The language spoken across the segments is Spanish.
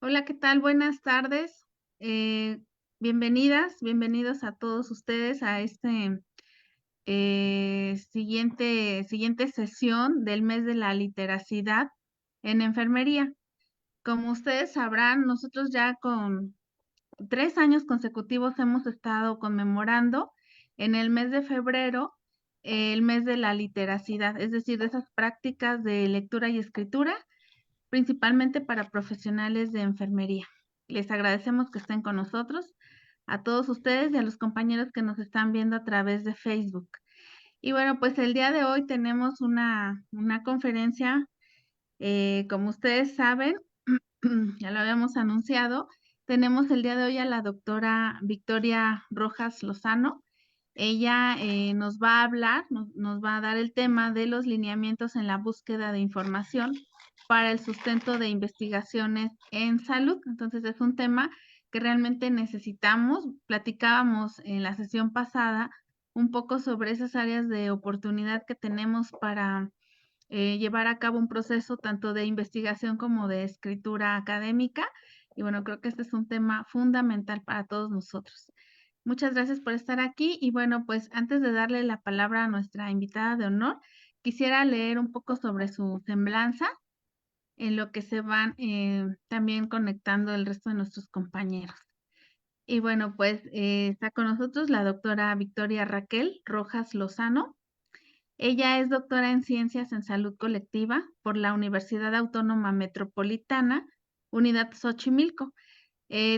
Hola, ¿qué tal? Buenas tardes. Eh, bienvenidas, bienvenidos a todos ustedes a siguiente sesión del mes de la literacidad en enfermería. Como ustedes sabrán, nosotros ya con 3 años consecutivos hemos estado conmemorando en el mes de febrero el mes de la literacidad, es decir, de esas prácticas de lectura y escritura principalmente para profesionales de enfermería. Les agradecemos que estén con nosotros, a todos ustedes y a los compañeros que nos están viendo a través de Facebook. Y bueno, pues el día de hoy tenemos una conferencia, como ustedes saben, ya lo habíamos anunciado, tenemos el día de hoy a la doctora Victoria Rojas Lozano. Ella nos va a hablar, nos va a dar el tema de los lineamientos en la búsqueda de información para el sustento de investigaciones en salud. Entonces es un tema que realmente necesitamos. Platicábamos en la sesión pasada un poco sobre esas áreas de oportunidad que tenemos para llevar a cabo un proceso tanto de investigación como de escritura académica. Y bueno, creo que este es un tema fundamental para todos nosotros. Muchas gracias por estar aquí y bueno, pues antes de darle la palabra a nuestra invitada de honor, quisiera leer un poco sobre su semblanza en lo que se van también conectando el resto de nuestros compañeros. Y bueno, pues está con nosotros la doctora Victoria Raquel Rojas Lozano. Ella es doctora en Ciencias en Salud Colectiva por la Universidad Autónoma Metropolitana, Unidad Xochimilco.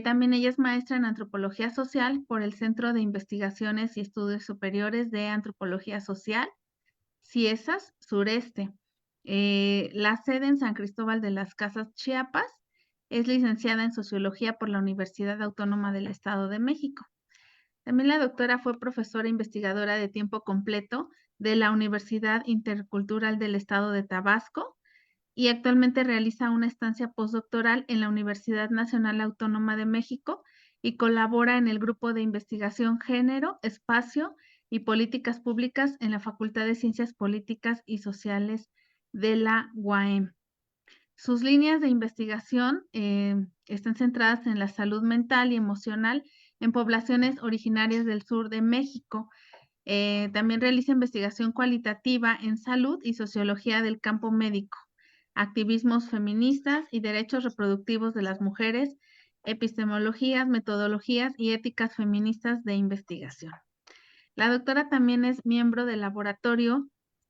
También ella es maestra en Antropología Social por el Centro de Investigaciones y Estudios Superiores de Antropología Social, CIESAS Sureste. La sede en San Cristóbal de las Casas, Chiapas. Es licenciada en Sociología por la Universidad Autónoma del Estado de México. También la doctora fue profesora investigadora de tiempo completo de la Universidad Intercultural del Estado de Tabasco y actualmente realiza una estancia postdoctoral en la Universidad Nacional Autónoma de México y colabora en el grupo de investigación Género, Espacio y Políticas Públicas en la Facultad de Ciencias Políticas y Sociales de la UAM. Sus líneas de investigación están centradas en la salud mental y emocional en poblaciones originarias del sur de México. También realiza investigación cualitativa en salud y sociología del campo médico, activismos feministas y derechos reproductivos de las mujeres, epistemologías, metodologías y éticas feministas de investigación. La doctora también es miembro del laboratorio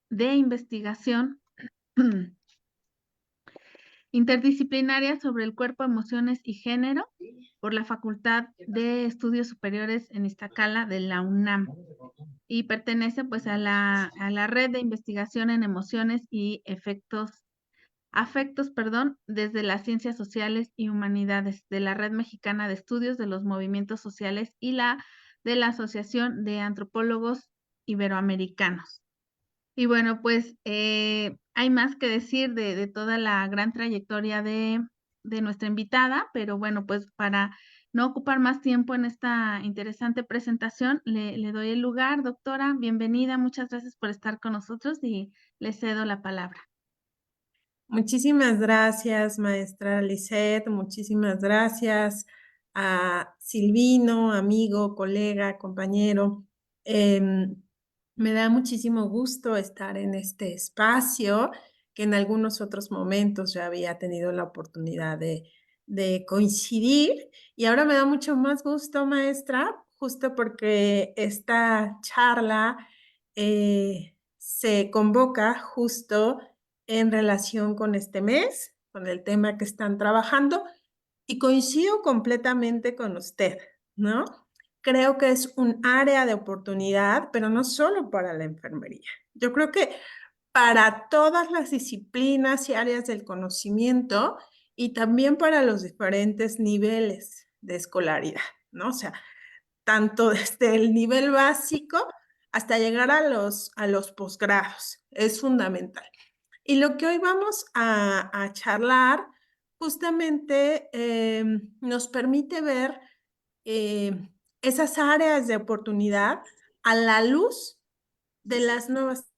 de investigación interdisciplinaria sobre el cuerpo, emociones y género por la Facultad de Estudios Superiores en Iztacala de la UNAM y pertenece pues a la red de investigación en emociones y afectos, desde las ciencias sociales y humanidades de la Red Mexicana de Estudios de los Movimientos Sociales y de la Asociación de Antropólogos Iberoamericanos. Y bueno, pues hay más que decir de toda la gran trayectoria de nuestra invitada, pero bueno, pues para no ocupar más tiempo en esta interesante presentación, le doy el lugar, doctora, bienvenida, muchas gracias por estar con nosotros y le cedo la palabra. Muchísimas gracias, maestra Lisette. Muchísimas gracias a Silvino, amigo, colega, compañero. Me da muchísimo gusto estar en este espacio que en algunos otros momentos ya había tenido la oportunidad de coincidir. Y ahora me da mucho más gusto, maestra, justo porque esta charla se convoca justo en relación con este mes, con el tema que están trabajando, y coincido completamente con usted, ¿no? Creo que es un área de oportunidad, pero no solo para la enfermería. Yo creo que para todas las disciplinas y áreas del conocimiento y también para los diferentes niveles de escolaridad, ¿no? O sea, tanto desde el nivel básico hasta llegar a los posgrados. Es fundamental. Y lo que hoy vamos a charlar justamente nos permite ver esas áreas de oportunidad a la luz de las nuevas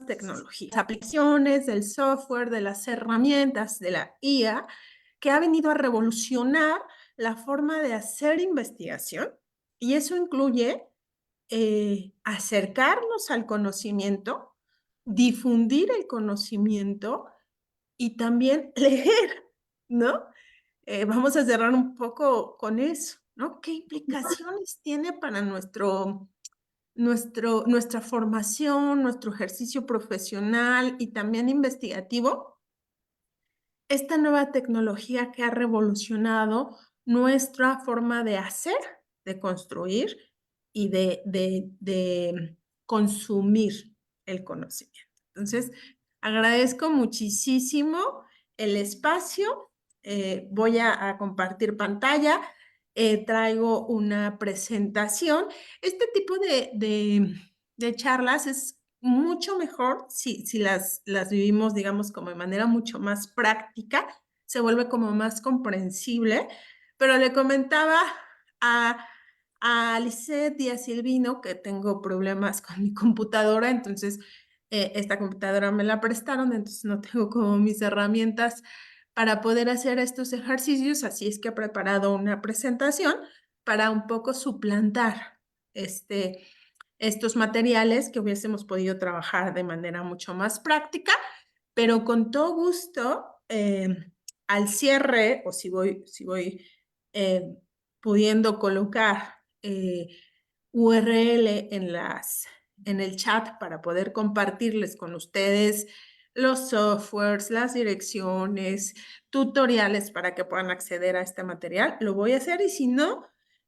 tecnologías, aplicaciones, del software, de las herramientas, de la IA, que ha venido a revolucionar la forma de hacer investigación, y eso incluye acercarnos al conocimiento, difundir el conocimiento y también leer, ¿no? Vamos a cerrar un poco con eso, ¿no? ¿Qué implicaciones tiene para nuestra formación, nuestro ejercicio profesional y también investigativo? Esta nueva tecnología que ha revolucionado nuestra forma de hacer, de construir y de consumir el conocimiento. Entonces, agradezco muchísimo el espacio. Voy a compartir pantalla. Traigo una presentación. Este tipo de charlas es mucho mejor si las vivimos, digamos, como de manera mucho más práctica, se vuelve como más comprensible. Pero le comentaba a, a Lisette y a Silvino que tengo problemas con mi computadora, entonces esta computadora me la prestaron, entonces no tengo como mis herramientas para poder hacer estos ejercicios, así es que he preparado una presentación para un poco suplantar estos materiales que hubiésemos podido trabajar de manera mucho más práctica, pero con todo gusto, al cierre, o si voy eh, pudiendo colocar URL en el chat para poder compartirles con ustedes los softwares, las direcciones, tutoriales para que puedan acceder a este material, lo voy a hacer, y si no,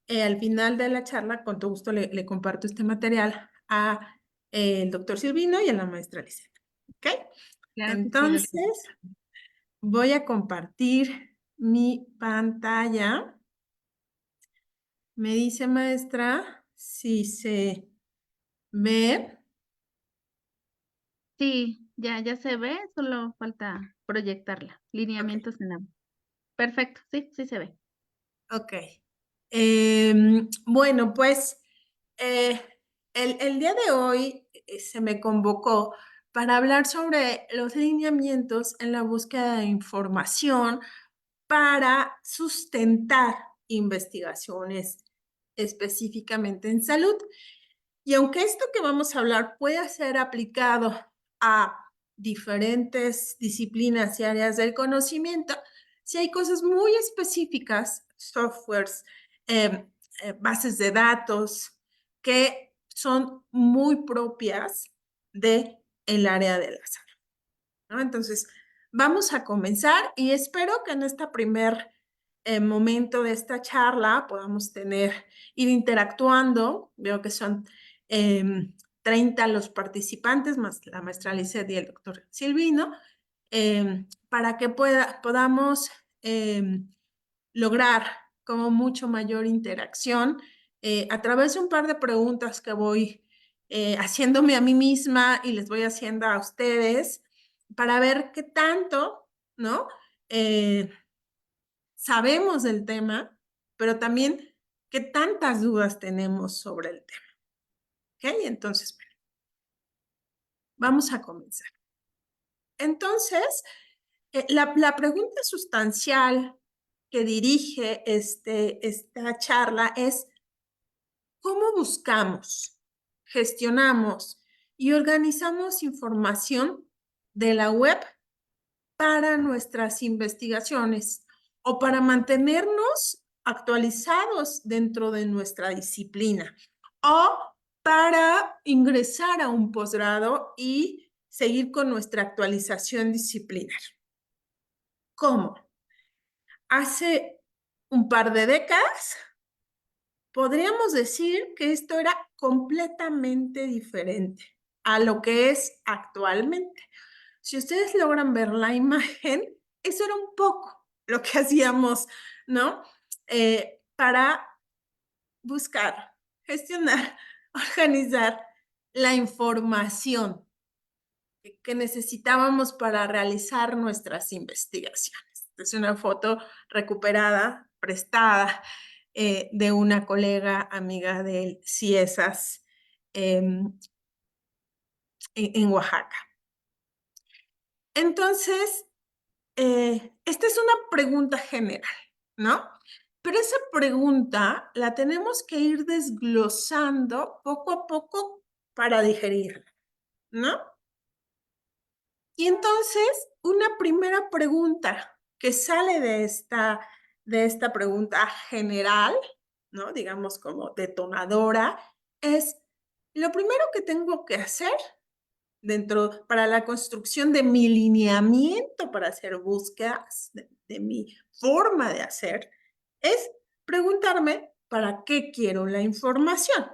al final de la charla, con todo gusto le comparto este material a el doctor Silvino y a la maestra Lisette. ¿Ok? Claro que sí, doctor. Entonces, voy a compartir mi pantalla. Me dice, maestra, si se ve. Sí, ya se ve, solo falta proyectarla. Ok, Lineamientos en ambos. Perfecto, sí, sí se ve. ok. Bueno, pues eh, el día de hoy se me convocó para hablar sobre los lineamientos en la búsqueda de información para sustentar investigaciones específicamente en salud. Y aunque esto que vamos a hablar puede ser aplicado a diferentes disciplinas y áreas del conocimiento, sí hay cosas muy específicas, softwares, eh, bases de datos, que son muy propias del área de la salud, ¿no? Entonces, vamos a comenzar y espero que en este primer momento de esta charla podamos ir interactuando. Veo que son 30 los participantes, más la maestra Lisette y el doctor Silvino, para que podamos lograr como mucho mayor interacción a través de un par de preguntas que voy haciéndome a mí misma y les voy haciendo a ustedes para ver qué tanto, ¿no? Sabemos del tema, pero también qué tantas dudas tenemos sobre el tema. ¿Ok? Entonces, bueno, vamos a comenzar. Entonces, la pregunta sustancial que dirige esta charla es: ¿cómo buscamos, gestionamos y organizamos información de la web para nuestras investigaciones o para mantenernos actualizados dentro de nuestra disciplina, o para ingresar a un posgrado y seguir con nuestra actualización disciplinar? ¿Cómo? Hace un par de décadas podríamos decir que esto era completamente diferente a lo que es actualmente. Si ustedes logran ver la imagen, eso era un poco lo que hacíamos, ¿no? Para buscar, gestionar, organizar la información que necesitábamos para realizar nuestras investigaciones. Es una foto recuperada, prestada, de una colega amiga de Ciesas, en Oaxaca. Entonces, esta es una pregunta general, ¿no? Pero esa pregunta la tenemos que ir desglosando poco a poco para digerirla, ¿no? Y entonces, una primera pregunta que sale de esta pregunta general, ¿no? Digamos como detonadora, es lo primero que tengo que hacer para la construcción de mi lineamiento para hacer búsquedas, de mi forma de hacer, es preguntarme para qué quiero la información.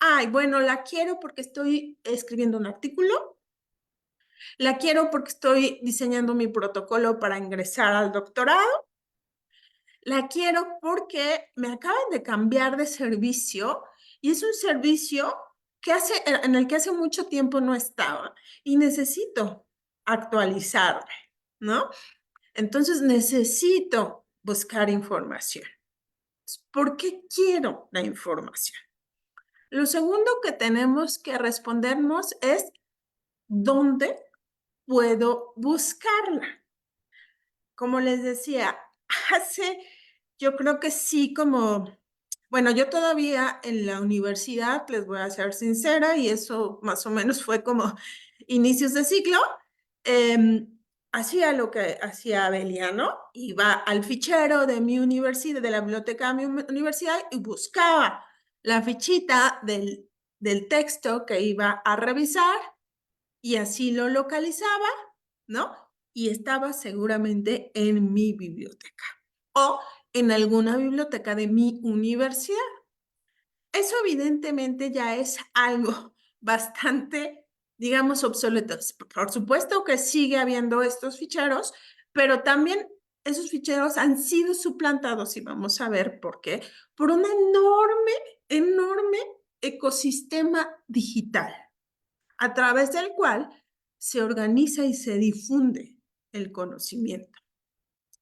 Ay, bueno, la quiero porque estoy escribiendo un artículo, la quiero porque estoy diseñando mi protocolo para ingresar al doctorado, la quiero porque me acaban de cambiar de servicio y es un servicio en el que hace mucho tiempo no estaba y necesito actualizarme, ¿no? Entonces necesito buscar información. ¿Por qué quiero la información? Lo segundo que tenemos que respondernos es ¿dónde puedo buscarla? Como les decía, hace, yo creo que sí, bueno, yo todavía en la universidad, les voy a ser sincera, y eso más o menos fue como inicios de ciclo, hacía lo que hacía Beliano, iba al fichero de mi universidad, de la biblioteca de mi universidad, y buscaba la fichita del texto que iba a revisar, y así lo localizaba, ¿no? Y estaba seguramente en mi biblioteca o en alguna biblioteca de mi universidad. Eso evidentemente ya es algo bastante, digamos, obsoleto. Por supuesto que sigue habiendo estos ficheros, pero también esos ficheros han sido suplantados, y vamos a ver por qué, por un enorme, enorme ecosistema digital a través del cual se organiza y se difunde el conocimiento.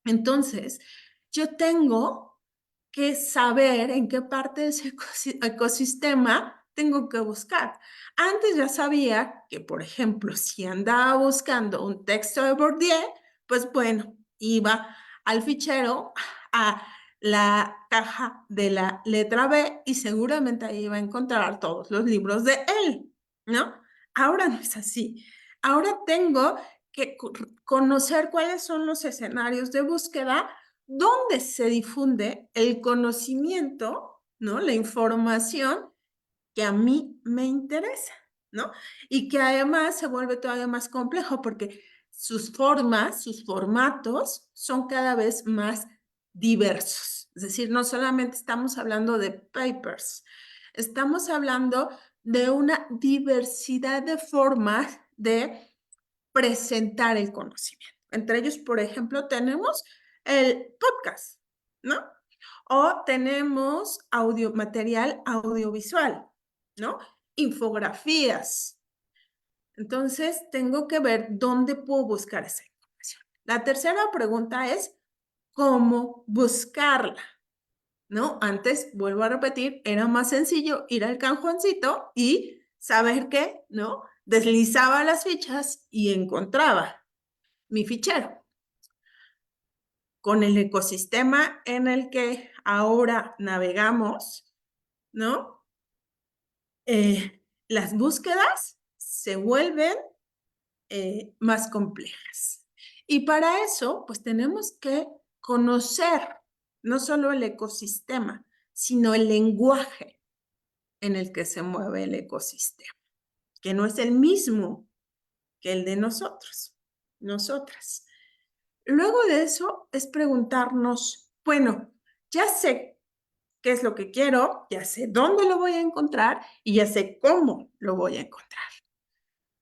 Entonces, yo tengo que saber en qué parte de ese ecosistema tengo que buscar. Antes ya sabía que, por ejemplo, si andaba buscando un texto de Bourdieu, pues bueno, iba al fichero, a la caja de la letra B y seguramente ahí iba a encontrar todos los libros de él, ¿no? Ahora no es así. Ahora tengo que conocer cuáles son los escenarios de búsqueda donde se difunde el conocimiento, ¿no? La información que a mí me interesa, ¿no? Y que además se vuelve todavía más complejo porque sus formas, sus formatos son cada vez más diversos. Es decir, no solamente estamos hablando de papers, estamos hablando de una diversidad de formas de presentar el conocimiento. Entre ellos, por ejemplo, tenemos el podcast, ¿no? O tenemos material audiovisual, ¿no? Infografías. Entonces, tengo que ver dónde puedo buscar esa información. La tercera pregunta es, ¿cómo buscarla? ¿No? Antes, vuelvo a repetir, era más sencillo ir al canjoncito y saber qué, ¿no? Deslizaba las fichas y encontraba mi fichero. Con el ecosistema en el que ahora navegamos, ¿no? Las búsquedas se vuelven más complejas. Y para eso, pues tenemos que conocer no solo el ecosistema, sino el lenguaje en el que se mueve el ecosistema, que no es el mismo que el de nosotros, nosotras. Luego de eso es preguntarnos, bueno, ya sé qué es lo que quiero, ya sé dónde lo voy a encontrar y ya sé cómo lo voy a encontrar.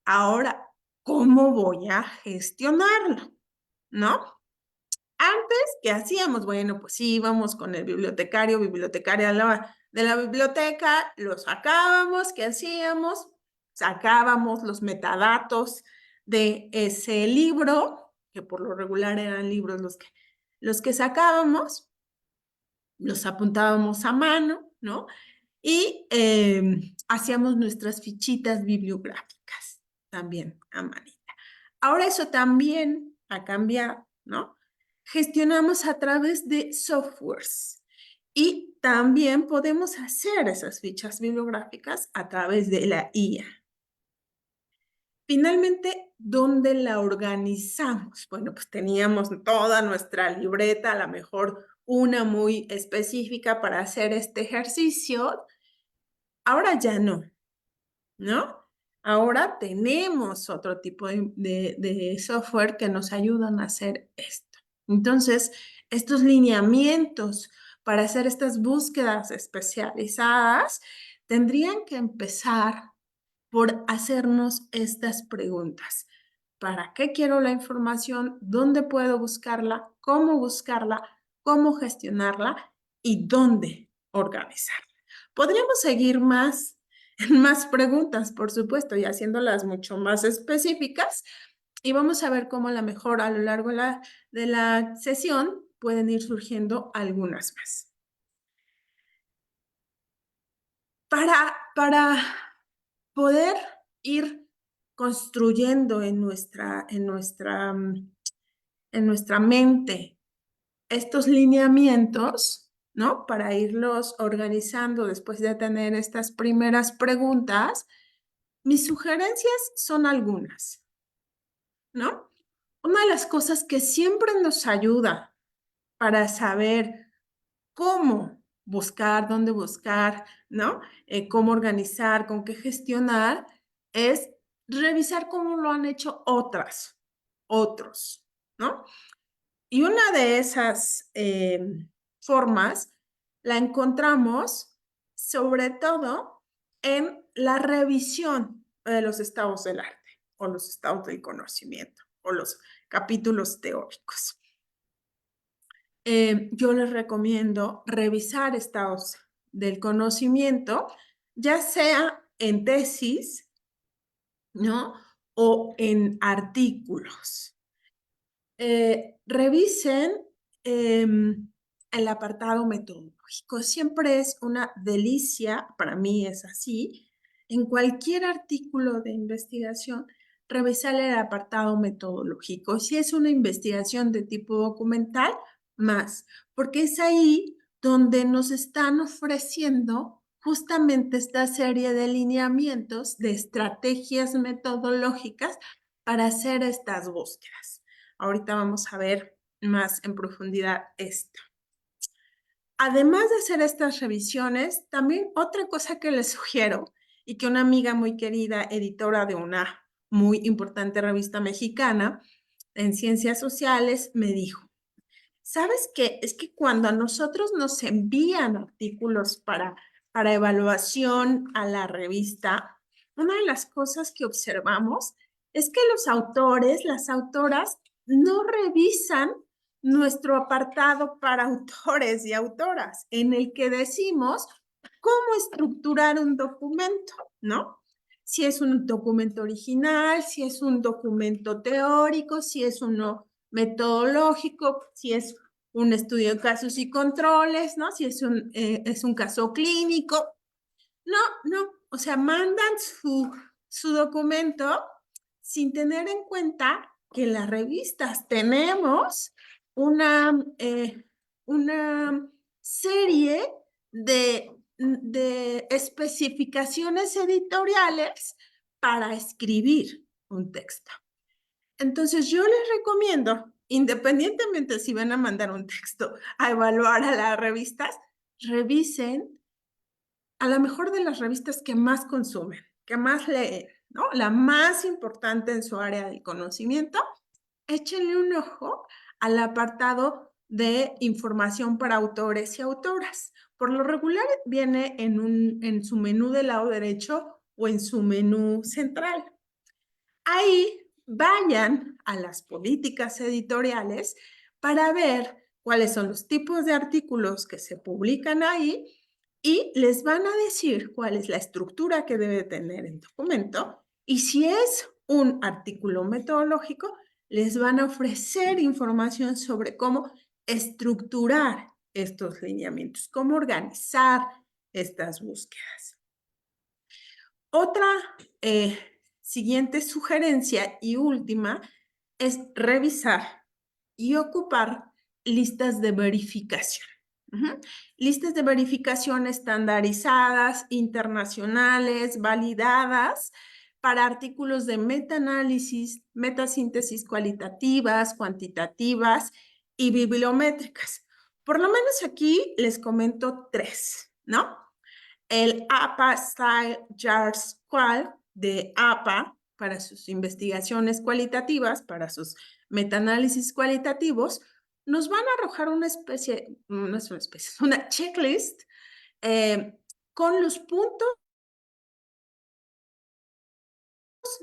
Ahora, ¿cómo voy a gestionarlo? ¿No? Antes, ¿qué hacíamos? Bueno, pues íbamos con el bibliotecario, bibliotecaria de la biblioteca, lo sacábamos, ¿qué hacíamos? Sacábamos los metadatos de ese libro, que por lo regular eran libros los que sacábamos, los apuntábamos a mano, ¿no? Y hacíamos nuestras fichitas bibliográficas también a manita. Ahora eso también ha cambiado, ¿no? Gestionamos a través de softwares y también podemos hacer esas fichas bibliográficas a través de la IA. Finalmente, ¿dónde la organizamos? Bueno, pues teníamos toda nuestra libreta, a lo mejor una muy específica para hacer este ejercicio. Ahora ya no, ¿no? Ahora tenemos otro tipo de software que nos ayudan a hacer esto. Entonces, estos lineamientos para hacer estas búsquedas especializadas tendrían que empezar por hacernos estas preguntas. ¿Para qué quiero la información? ¿Dónde puedo buscarla? ¿Cómo gestionarla? ¿Y dónde organizarla? Podríamos seguir más, más preguntas, por supuesto, y haciéndolas mucho más específicas. Y vamos a ver cómo a lo mejor a lo largo de la sesión pueden ir surgiendo algunas más. Para poder ir construyendo en nuestra mente estos lineamientos, ¿no? Para irlos organizando después de tener estas primeras preguntas, mis sugerencias son algunas, ¿no? Una de las cosas que siempre nos ayuda para saber cómo buscar, dónde buscar, ¿no? Cómo organizar, con qué gestionar, es revisar cómo lo han hecho otros, ¿no? Y una de esas formas la encontramos sobre todo en la revisión de los estados del arte o los estados del conocimiento o los capítulos teóricos. Yo les recomiendo revisar estados del conocimiento, ya sea en tesis, ¿no? O en artículos. Revisen el apartado metodológico. Siempre es una delicia, para mí es así, en cualquier artículo de investigación, revisar el apartado metodológico. Si es una investigación de tipo documental, más, porque es ahí donde nos están ofreciendo justamente esta serie de lineamientos, de estrategias metodológicas para hacer estas búsquedas. Ahorita vamos a ver más en profundidad esto. Además de hacer estas revisiones, también otra cosa que les sugiero y que una amiga muy querida, editora de una muy importante revista mexicana en ciencias sociales, me dijo, ¿sabes qué? Es que cuando a nosotros nos envían artículos para evaluación a la revista, una de las cosas que observamos es que los autores, las autoras, no revisan nuestro apartado para autores y autoras, en el que decimos cómo estructurar un documento, ¿no? Si es un documento original, si es un documento teórico, si es uno metodológico, si es un estudio de casos y controles, ¿no? Si es un caso clínico. No, o sea, mandan su documento sin tener en cuenta que en las revistas tenemos una serie de especificaciones editoriales para escribir un texto. Entonces, yo les recomiendo, independientemente si van a mandar un texto a evaluar a las revistas, revisen a la mejor de las revistas que más consumen, que más leen, ¿no? La más importante en su área del conocimiento, échenle un ojo al apartado de información para autores y autoras. Por lo regular viene en su menú del lado derecho o en su menú central. Ahí vayan a las políticas editoriales para ver cuáles son los tipos de artículos que se publican ahí y les van a decir cuál es la estructura que debe tener el documento y si es un artículo metodológico, les van a ofrecer información sobre cómo estructurar estos lineamientos, cómo organizar estas búsquedas. Otra Siguiente sugerencia y última es revisar y ocupar listas de verificación. Listas de verificación estandarizadas, internacionales, validadas para artículos de metaanálisis, metasíntesis cualitativas, cuantitativas y bibliométricas. Por lo menos aquí les comento tres, ¿no? El APA Style JARS Qual de APA para sus investigaciones cualitativas, para sus metaanálisis cualitativos, nos van a arrojar una especie, no es una especie, una checklist con los puntos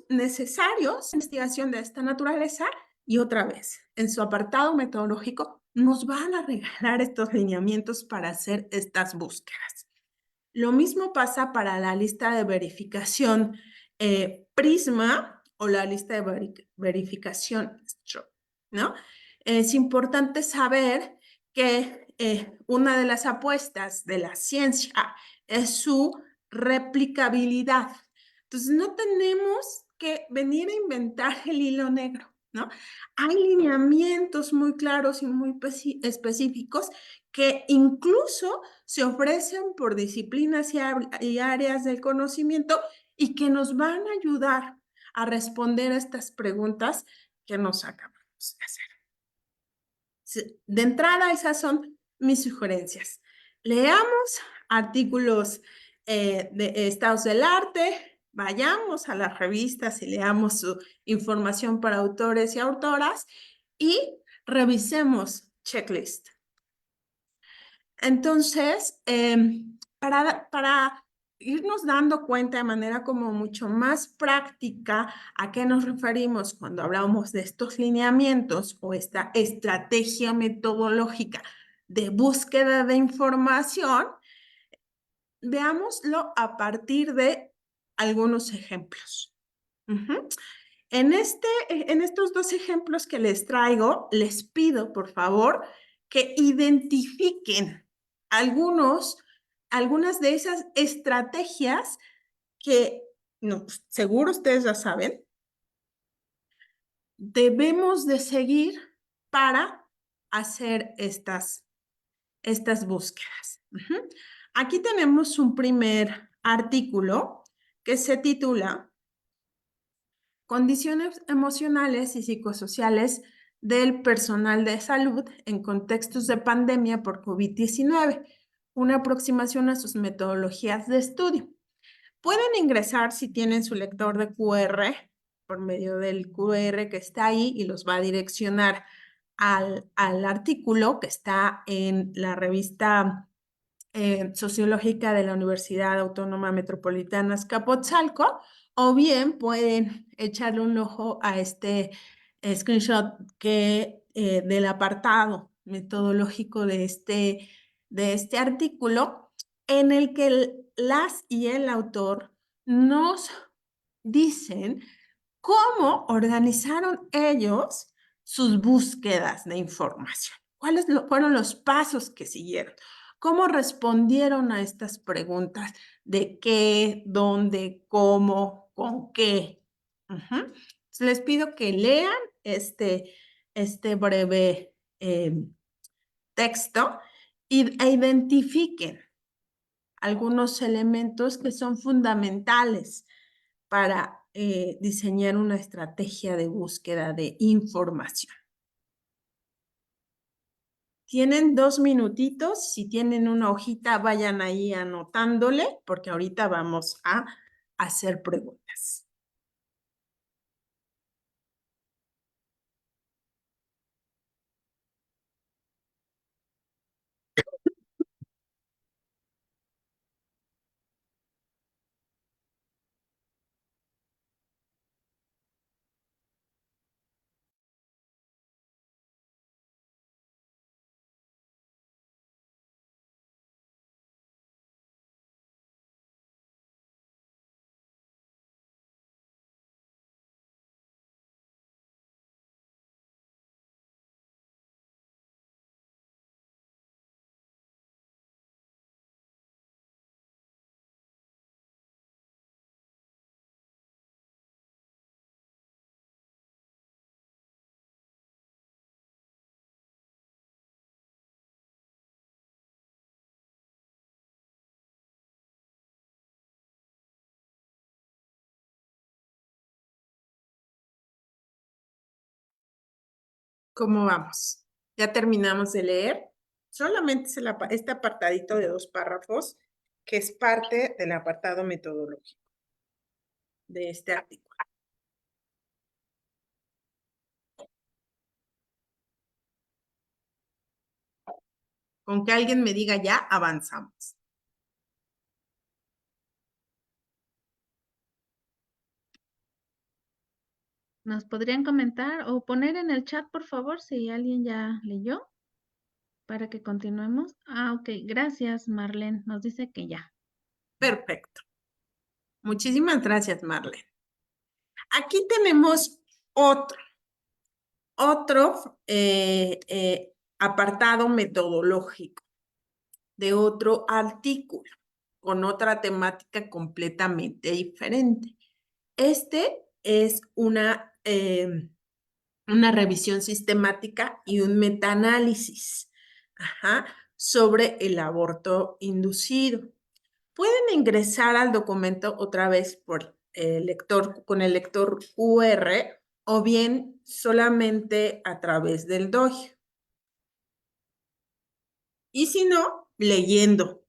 necesarios de investigación de esta naturaleza y otra vez, en su apartado metodológico, nos van a regalar estos lineamientos para hacer estas búsquedas. Lo mismo pasa para la lista de verificación Prisma o la lista de verificación Stroke, ¿no? Es importante saber que una de las apuestas de la ciencia es su replicabilidad. Entonces, no tenemos que venir a inventar el hilo negro, ¿no? Hay lineamientos muy claros y muy específicos que incluso se ofrecen por disciplinas y áreas del conocimiento y que nos van a ayudar a responder a estas preguntas que nos acabamos de hacer. De entrada, esas son mis sugerencias. Leamos artículos de estados del arte, vayamos a las revistas y leamos su información para autores y autoras y revisemos checklist. Entonces, para irnos dando cuenta de manera como mucho más práctica a qué nos referimos cuando hablamos de estos lineamientos o esta estrategia metodológica de búsqueda de información, veámoslo a partir de algunos ejemplos. En estos dos ejemplos que les traigo, les pido, por favor, que identifiquen algunas de esas estrategias que no, seguro ustedes ya saben, debemos de seguir para hacer estas búsquedas. Aquí tenemos un primer artículo que se titula Condiciones emocionales y psicosociales del personal de salud en contextos de pandemia por COVID-19, una aproximación a sus metodologías de estudio. Pueden ingresar si tienen su lector de QR por medio del QR que está ahí y los va a direccionar al artículo que está en la revista sociológica de la Universidad Autónoma Metropolitana Azcapotzalco, o bien pueden echarle un ojo a este screenshot del apartado metodológico de este artículo, en el que las y el autor nos dicen cómo organizaron ellos sus búsquedas de información. ¿Cuáles fueron los pasos que siguieron? ¿Cómo respondieron a estas preguntas de qué, dónde, cómo, con qué? Les pido que lean este breve texto e identifiquen algunos elementos que son fundamentales para diseñar una estrategia de búsqueda de información. Tienen 2 minutitos. Si tienen una hojita, vayan ahí anotándole, porque ahorita vamos a hacer preguntas. ¿Cómo vamos? Ya terminamos de leer. Solamente es este apartadito de 2 párrafos que es parte del apartado metodológico de este artículo. Con que alguien me diga ya, avanzamos. ¿Nos podrían comentar o poner en el chat, por favor, si alguien ya leyó para que continuemos? Ah, ok. Gracias, Marlene. Nos dice que ya. Perfecto. Muchísimas gracias, Marlene. Aquí tenemos otro apartado metodológico de otro artículo con otra temática completamente diferente. Este es una revisión sistemática y un metaanálisis sobre el aborto inducido. Pueden ingresar al documento otra vez por el lector, con el lector QR o bien solamente a través del DOI. Y si no, leyendo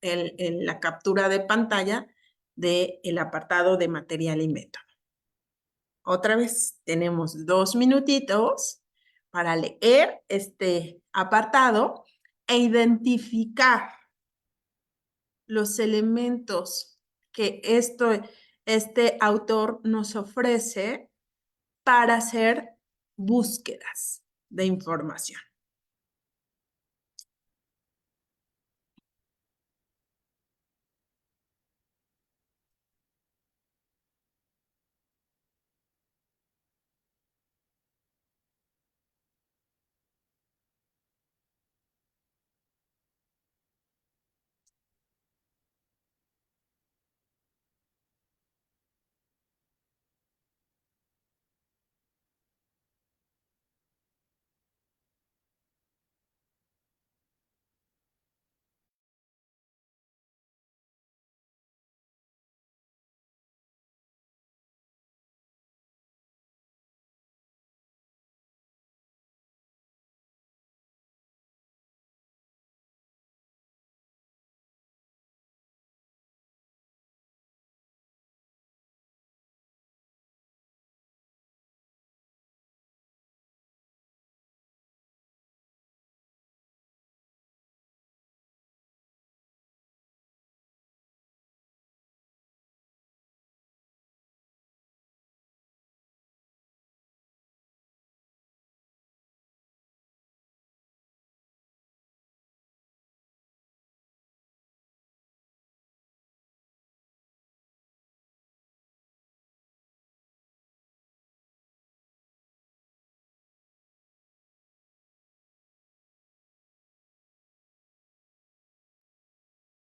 la captura de pantalla del apartado de material y método. Otra vez, tenemos 2 minutitos para leer este apartado e identificar los elementos que este autor nos ofrece para hacer búsquedas de información.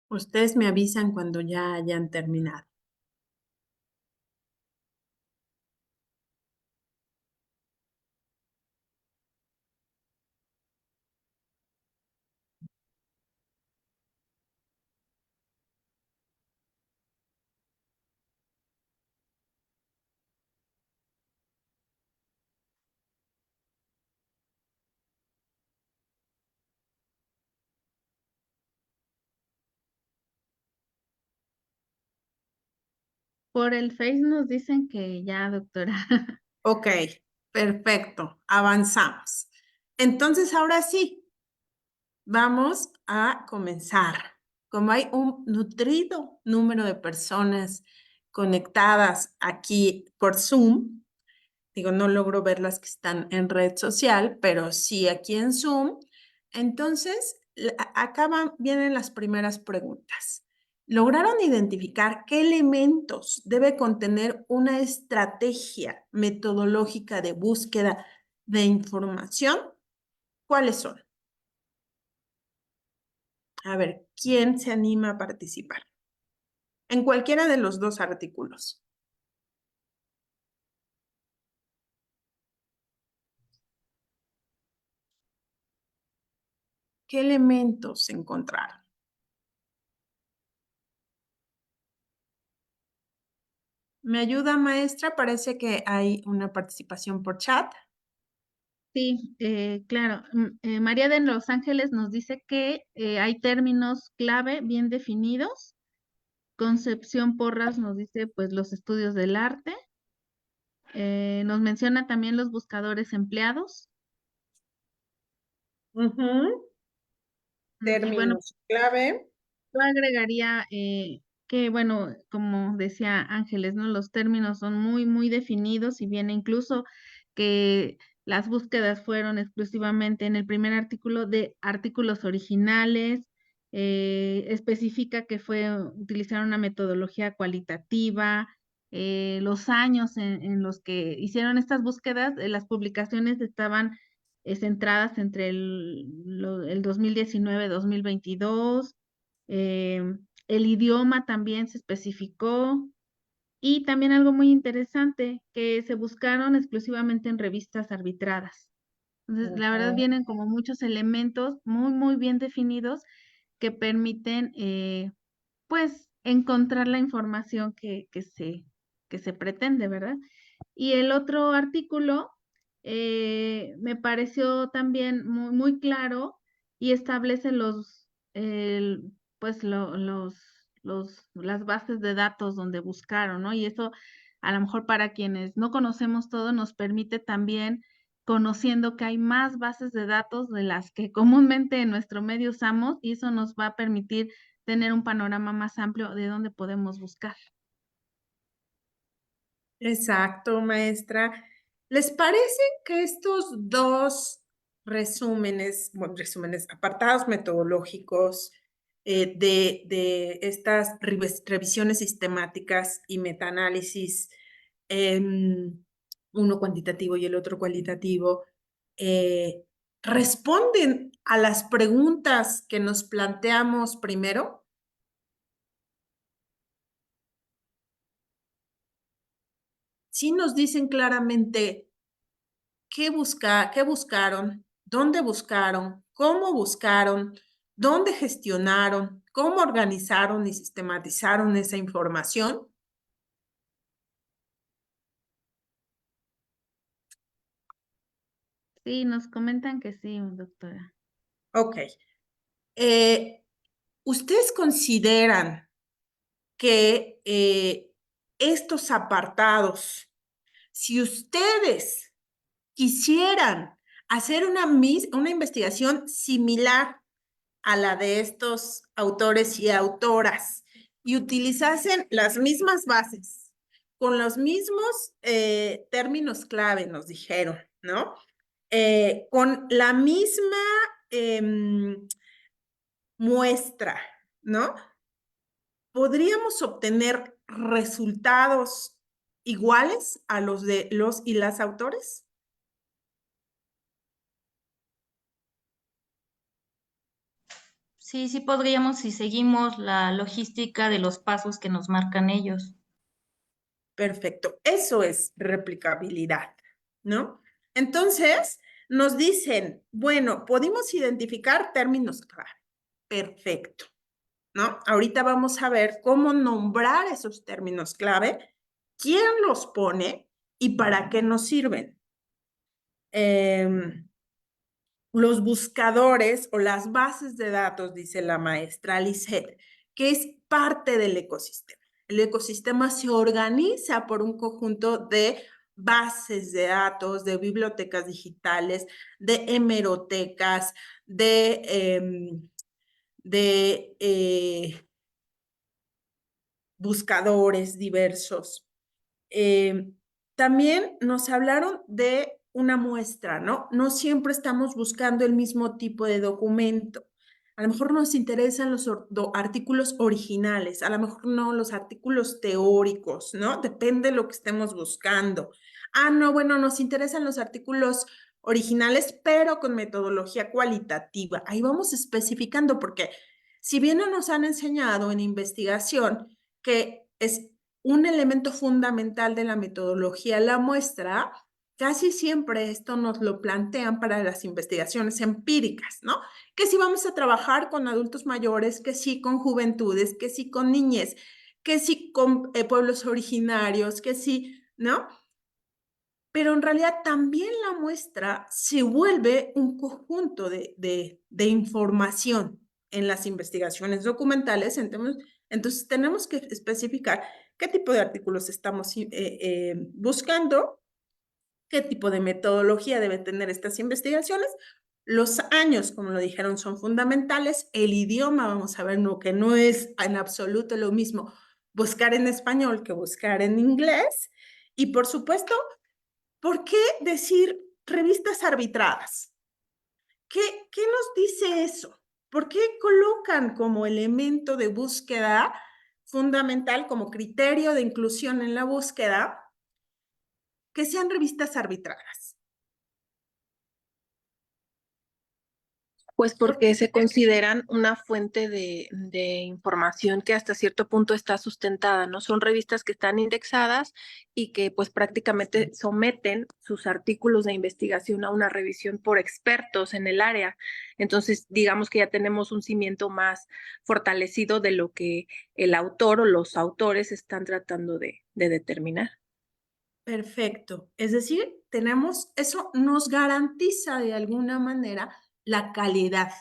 Ustedes me avisan cuando ya hayan terminado. Por el Face nos dicen que ya, doctora. Ok, perfecto, avanzamos. Entonces, ahora sí, vamos a comenzar. Como hay un nutrido número de personas conectadas aquí por Zoom, digo, no logro ver las que están en red social, pero sí aquí en Zoom. Entonces, acá vienen las primeras preguntas. ¿Lograron identificar qué elementos debe contener una estrategia metodológica de búsqueda de información? ¿Cuáles son? A ver, ¿quién se anima a participar? En cualquiera de los 2 artículos. ¿Qué elementos encontraron? ¿Me ayuda, maestra? Parece que hay una participación por chat. Sí, claro. María de Los Ángeles nos dice que hay términos clave bien definidos. Concepción Porras nos dice pues los estudios del arte. Nos menciona también los buscadores empleados. Y bueno, Términos clave. yo agregaría que, bueno, como decía Ángeles, ¿no? Los términos son muy, muy definidos y viene incluso que las búsquedas fueron exclusivamente en el primer artículo de artículos originales, especifica que utilizar una metodología cualitativa, los años en los que hicieron estas búsquedas, las publicaciones estaban centradas entre el 2019-2022. eh, el idioma también se especificó y también algo muy interesante, que se buscaron exclusivamente en revistas arbitradas. Entonces, la verdad Ujú. vienen como muchos elementos muy, muy bien definidos que permiten, pues, encontrar la información que se pretende, ¿verdad? Y el otro artículo me pareció también muy, muy claro y establece pues las bases de datos donde buscaron, ¿no? Y eso a lo mejor para quienes no conocemos todo nos permite también, conociendo que hay más bases de datos de las que comúnmente en nuestro medio usamos, y eso nos va a permitir tener un panorama más amplio de dónde podemos buscar. Exacto, maestra. ¿Les parece que estos dos resúmenes, bueno, resúmenes, apartados metodológicos de estas revisiones sistemáticas y metaanálisis, uno cuantitativo y el otro cualitativo, eh, responden a las preguntas que nos planteamos primero? Sí nos dicen claramente qué buscaron, dónde buscaron, cómo buscaron, dónde gestionaron, cómo organizaron y sistematizaron esa información. Sí, nos comentan que sí, doctora. Ok. Eh, ¿Ustedes consideran que estos apartados, si ustedes quisieran hacer una investigación similar a la de estos autores y autoras y utilizasen las mismas bases, con los mismos términos clave, nos dijeron, ¿no? Con la misma muestra, ¿no? ¿Podríamos obtener resultados iguales a los de los y las autores? Sí, sí podríamos si seguimos la logística de los pasos que nos marcan ellos. Perfecto, eso es replicabilidad, ¿no? Entonces, nos dicen, bueno, podemos identificar términos clave. Perfecto, ¿no? Ahorita vamos a ver cómo nombrar esos términos clave, quién los pone y para qué nos sirven. Los buscadores o las bases de datos, dice la maestra Lisette, que es parte del ecosistema. El ecosistema se organiza por un conjunto de bases de datos, de bibliotecas digitales, de hemerotecas, de buscadores diversos. Eh, También nos hablaron de una muestra, ¿no? No siempre estamos buscando el mismo tipo de documento. A lo mejor nos interesan los artículos originales, a lo mejor no los artículos teóricos, ¿no? Depende de lo que estemos buscando. Ah, no, bueno, nos interesan los artículos originales, pero con metodología cualitativa. Ahí vamos especificando porque si bien no nos han enseñado en investigación que es un elemento fundamental de la metodología, la muestra, casi siempre esto nos lo plantean para las investigaciones empíricas, ¿no? Que si vamos a trabajar con adultos mayores, que sí con juventudes, que sí con niñez, que sí con pueblos originarios, que sí, ¿no? pero en realidad también la muestra se vuelve un conjunto de información en las investigaciones documentales. Entonces, tenemos que especificar qué tipo de artículos estamos buscando, qué tipo de metodología deben tener estas investigaciones. Los años, como lo dijeron, son fundamentales. El idioma, vamos a ver, que no es en absoluto lo mismo buscar en español que buscar en inglés. Y por supuesto, ¿por qué decir revistas arbitradas? ¿Qué nos dice eso? ¿Por qué colocan como elemento de búsqueda fundamental, como criterio de inclusión en la búsqueda, que sean revistas arbitradas? Pues porque se consideran una fuente de información que hasta cierto punto está sustentada, ¿no? Son revistas que están indexadas y que pues prácticamente someten sus artículos de investigación a una revisión por expertos en el área. Entonces, digamos que ya tenemos un cimiento más fortalecido de lo que el autor o los autores están tratando de determinar. Perfecto. Es decir, eso nos garantiza de alguna manera la calidad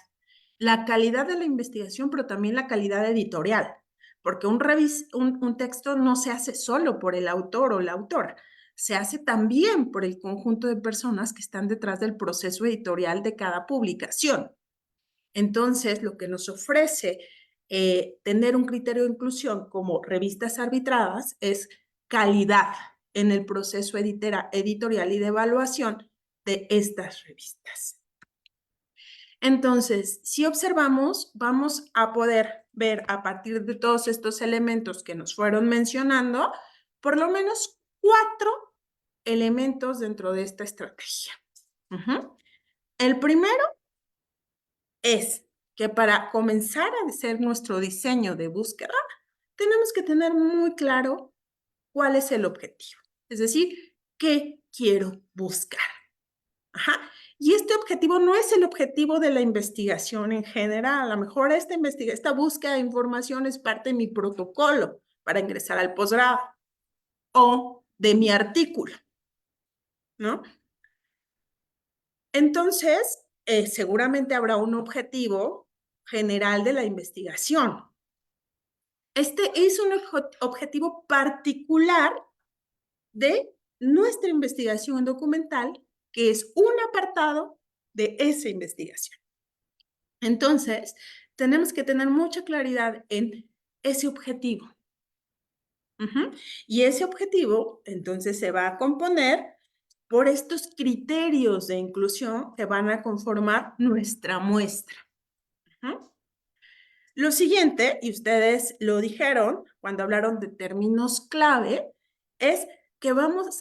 de la investigación, pero también la calidad editorial, porque un texto no se hace solo por el autor o la autora, se hace también por el conjunto de personas que están detrás del proceso editorial de cada publicación. Entonces, lo que nos ofrece tener un criterio de inclusión como revistas arbitradas es calidad en el proceso editorial y de evaluación de estas revistas. Entonces, si observamos, vamos a poder ver a partir de todos estos elementos que nos fueron mencionando, por lo menos 4 elementos dentro de esta estrategia. El primero es que para comenzar a hacer nuestro diseño de búsqueda, tenemos que tener muy claro cuál es el objetivo. Es decir, ¿qué quiero buscar? Ajá. Y este objetivo no es el objetivo de la investigación en general. A lo mejor esta búsqueda de información es parte de mi protocolo para ingresar al posgrado o de mi artículo, ¿no? Entonces, seguramente habrá un objetivo general de la investigación. Este es un objetivo particular de nuestra investigación documental, que es un apartado de esa investigación. Entonces, tenemos que tener mucha claridad en ese objetivo. Y ese objetivo, entonces, se va a componer por estos criterios de inclusión que van a conformar nuestra muestra. Lo siguiente, y ustedes lo dijeron cuando hablaron de términos clave, es que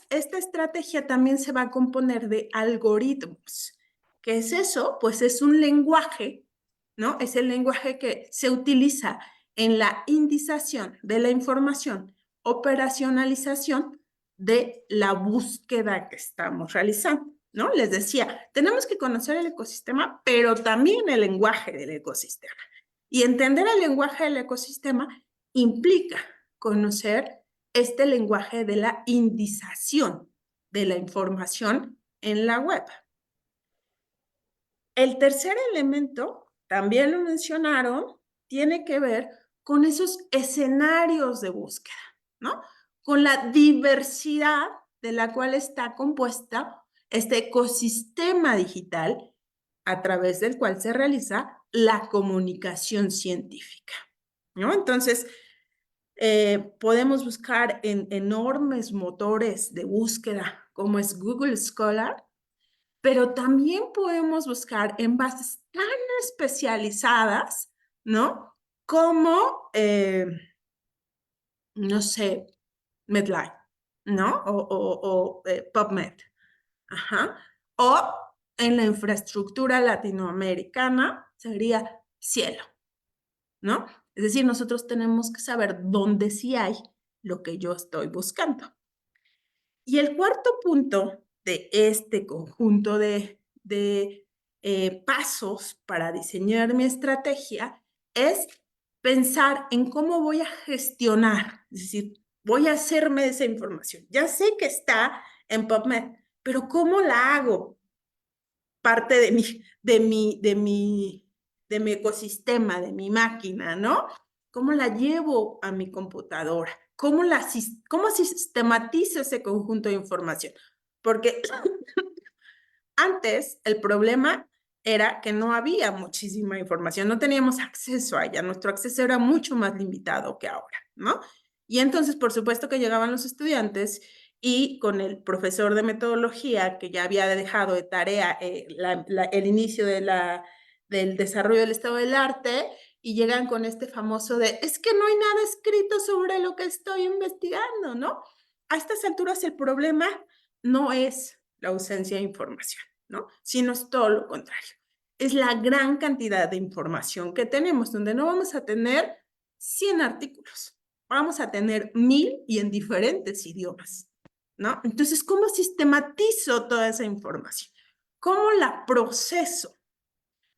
esta estrategia también se va a componer de algoritmos. ¿Qué es eso? Pues es un lenguaje, ¿no? Es el lenguaje que se utiliza en la indización de la información, operacionalización de la búsqueda que estamos realizando, ¿no? Les decía, tenemos que conocer el ecosistema, pero también el lenguaje del ecosistema. Y entender el lenguaje del ecosistema implica conocer este lenguaje de la indización de la información en la web. El tercer elemento, también lo mencionaron, tiene que ver con esos escenarios de búsqueda, ¿no? Con la diversidad de la cual está compuesta este ecosistema digital a través del cual se realiza la comunicación científica, ¿no? Entonces, podemos buscar en enormes motores de búsqueda como es Google Scholar, pero también podemos buscar en bases tan especializadas, ¿no? Como, no sé, Medline, ¿no? O PubMed. Ajá. O en la infraestructura latinoamericana sería Cielo, ¿no? Es decir, nosotros tenemos que saber dónde sí hay lo que yo estoy buscando. Y el cuarto punto de este conjunto de pasos para diseñar mi estrategia es pensar en cómo voy a gestionar, es decir, voy a hacerme de esa información. Ya sé que está en PubMed, pero ¿cómo la hago? Parte de mi ecosistema, de mi máquina, ¿no? ¿Cómo la llevo a mi computadora? ¿Cómo sistematizo ese conjunto de información? Porque antes el problema era que no había muchísima información, no teníamos acceso a ella, nuestro acceso era mucho más limitado que ahora, ¿no? Y entonces, por supuesto que llegaban los estudiantes y con el profesor de metodología que ya había dejado de tarea el inicio del desarrollo del estado del arte y llegan con este famoso de, es que no hay nada escrito sobre lo que estoy investigando, ¿no? A estas alturas el problema no es la ausencia de información, ¿no? Sino es todo lo contrario. Es la gran cantidad de información que tenemos, donde no vamos a tener 100 artículos, vamos a tener 1000 y en diferentes idiomas, ¿no? Entonces, ¿cómo sistematizo toda esa información? ¿Cómo la proceso?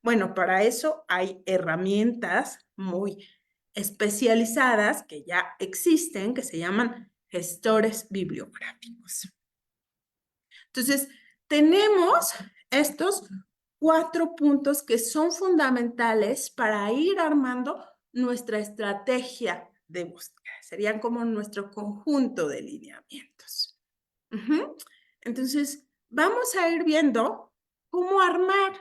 Bueno, para eso hay herramientas muy especializadas que ya existen, que se llaman gestores bibliográficos. Entonces, tenemos estos 4 puntos que son fundamentales para ir armando nuestra estrategia de búsqueda. Serían como nuestro conjunto de lineamientos. Entonces, vamos a ir viendo cómo armar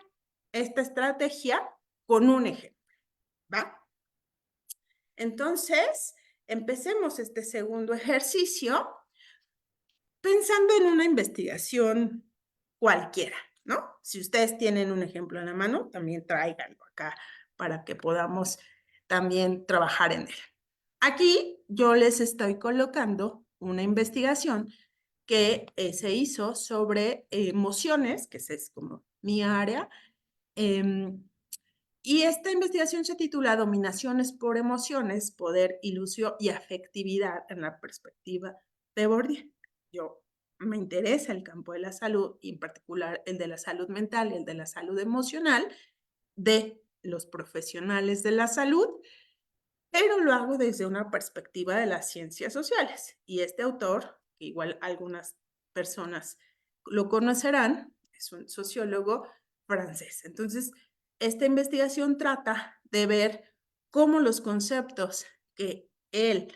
esta estrategia con un ejemplo, ¿va? Entonces, empecemos este segundo ejercicio pensando en una investigación cualquiera, ¿no? Si ustedes tienen un ejemplo en la mano, también tráiganlo acá para que podamos también trabajar en él. Aquí yo les estoy colocando una investigación que se hizo sobre emociones, que es como mi área, y esta investigación se titula Dominaciones por emociones, poder, ilusión y afectividad en la perspectiva de Bourdieu. Yo me interesa el campo de la salud, y en particular el de la salud mental y el de la salud emocional de los profesionales de la salud, pero lo hago desde una perspectiva de las ciencias sociales. Y este autor, que igual algunas personas lo conocerán, es un sociólogo francés. Entonces, esta investigación trata de ver cómo los conceptos que él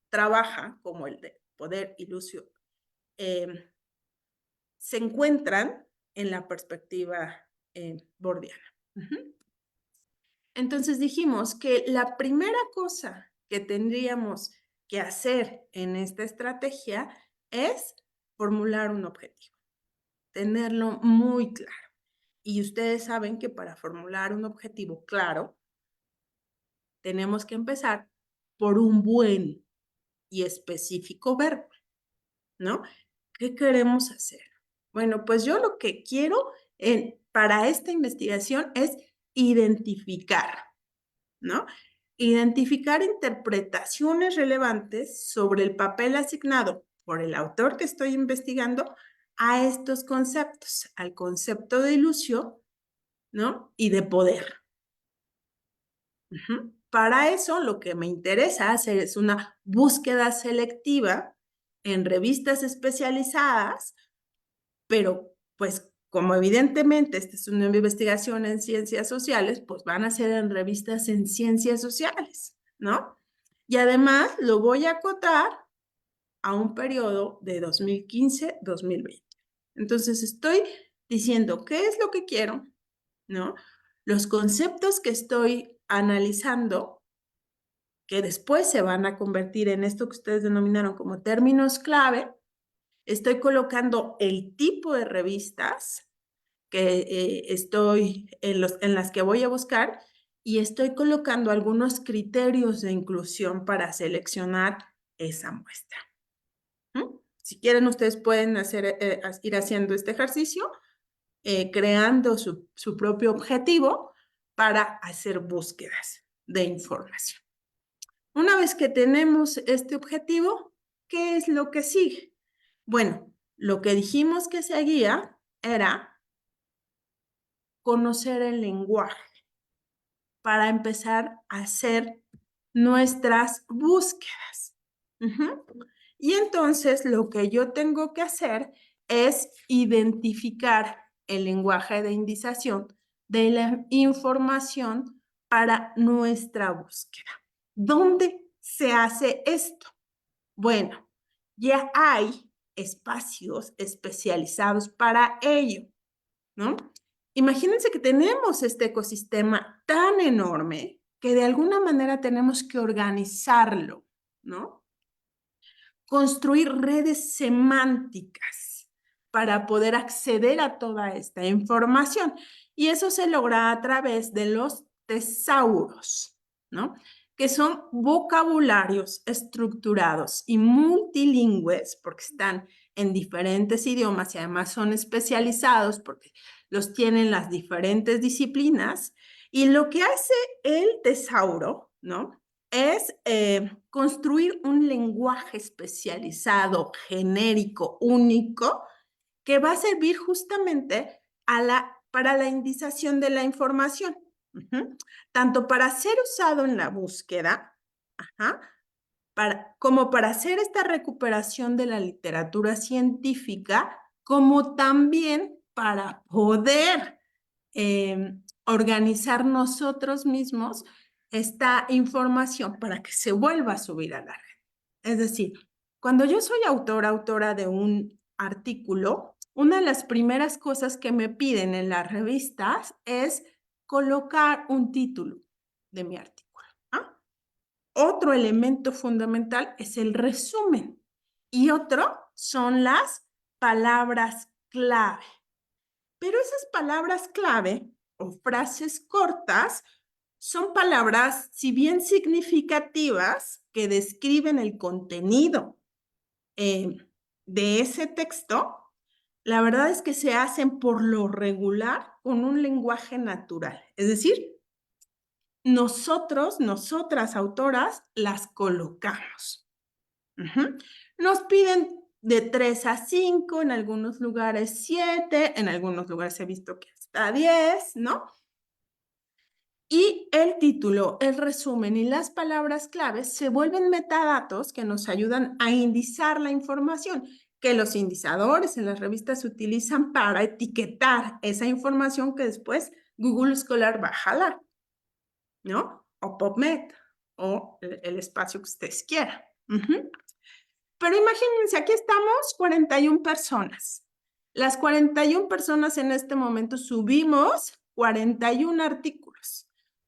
trabaja, como el de poder, ilusión, se encuentran en la perspectiva bordiana. Entonces dijimos que la primera cosa que tendríamos que hacer en esta estrategia es formular un objetivo, tenerlo muy claro. Y ustedes saben que para formular un objetivo claro, tenemos que empezar por un buen y específico verbo, ¿no? ¿Qué queremos hacer? Bueno, pues yo lo que quiero para esta investigación es identificar, ¿no? Identificar interpretaciones relevantes sobre el papel asignado por el autor que estoy investigando a estos conceptos, al concepto de ilusión, ¿no? Y de poder. Para eso, lo que me interesa hacer es una búsqueda selectiva en revistas especializadas, pero pues como evidentemente esta es una investigación en ciencias sociales, pues van a ser en revistas en ciencias sociales, ¿no? Y además lo voy a acotar a un periodo de 2015-2020. Entonces estoy diciendo qué es lo que quiero, ¿no? Los conceptos que estoy analizando, que después se van a convertir en esto que ustedes denominaron como términos clave. Estoy colocando el tipo de revistas que estoy en las que voy a buscar y estoy colocando algunos criterios de inclusión para seleccionar esa muestra. Si quieren, ustedes pueden ir haciendo este ejercicio, creando su propio objetivo para hacer búsquedas de información. Una vez que tenemos este objetivo, ¿qué es lo que sigue? Bueno, lo que dijimos que seguía era conocer el lenguaje para empezar a hacer nuestras búsquedas. Y entonces lo que yo tengo que hacer es identificar el lenguaje de indización de la información para nuestra búsqueda. ¿Dónde se hace esto? Bueno, ya hay espacios especializados para ello, ¿no? Imagínense que tenemos este ecosistema tan enorme que de alguna manera tenemos que organizarlo, ¿no? Construir redes semánticas para poder acceder a toda esta información. Y eso se logra a través de los tesauros, ¿no? Que son vocabularios estructurados y multilingües, porque están en diferentes idiomas y además son especializados porque los tienen las diferentes disciplinas. Y lo que hace el tesauro, ¿no? Es construir un lenguaje especializado, genérico, único, que va a servir justamente para la indización de la información. Tanto para ser usado en la búsqueda, como para hacer esta recuperación de la literatura científica, como también para poder organizar nosotros mismos esta información para que se vuelva a subir a la red. Es decir, cuando yo soy autora de un artículo, una de las primeras cosas que me piden en las revistas es colocar un título de mi artículo. Otro elemento fundamental es el resumen y otro son las palabras clave. Pero esas palabras clave o frases cortas son palabras, si bien significativas, que describen el contenido de ese texto. La verdad es que se hacen por lo regular con un lenguaje natural. Es decir, nosotras autoras, las colocamos. Nos piden de 3 a 5, en algunos lugares 7, en algunos lugares he visto que hasta 10, ¿no? Y el título, el resumen y las palabras claves se vuelven metadatos que nos ayudan a indizar la información, que los indizadores en las revistas utilizan para etiquetar esa información que después Google Scholar va a jalar, ¿no? O PubMed, o el espacio que ustedes quieran. Pero imagínense, aquí estamos 41 personas. Las 41 personas en este momento subimos 41 artículos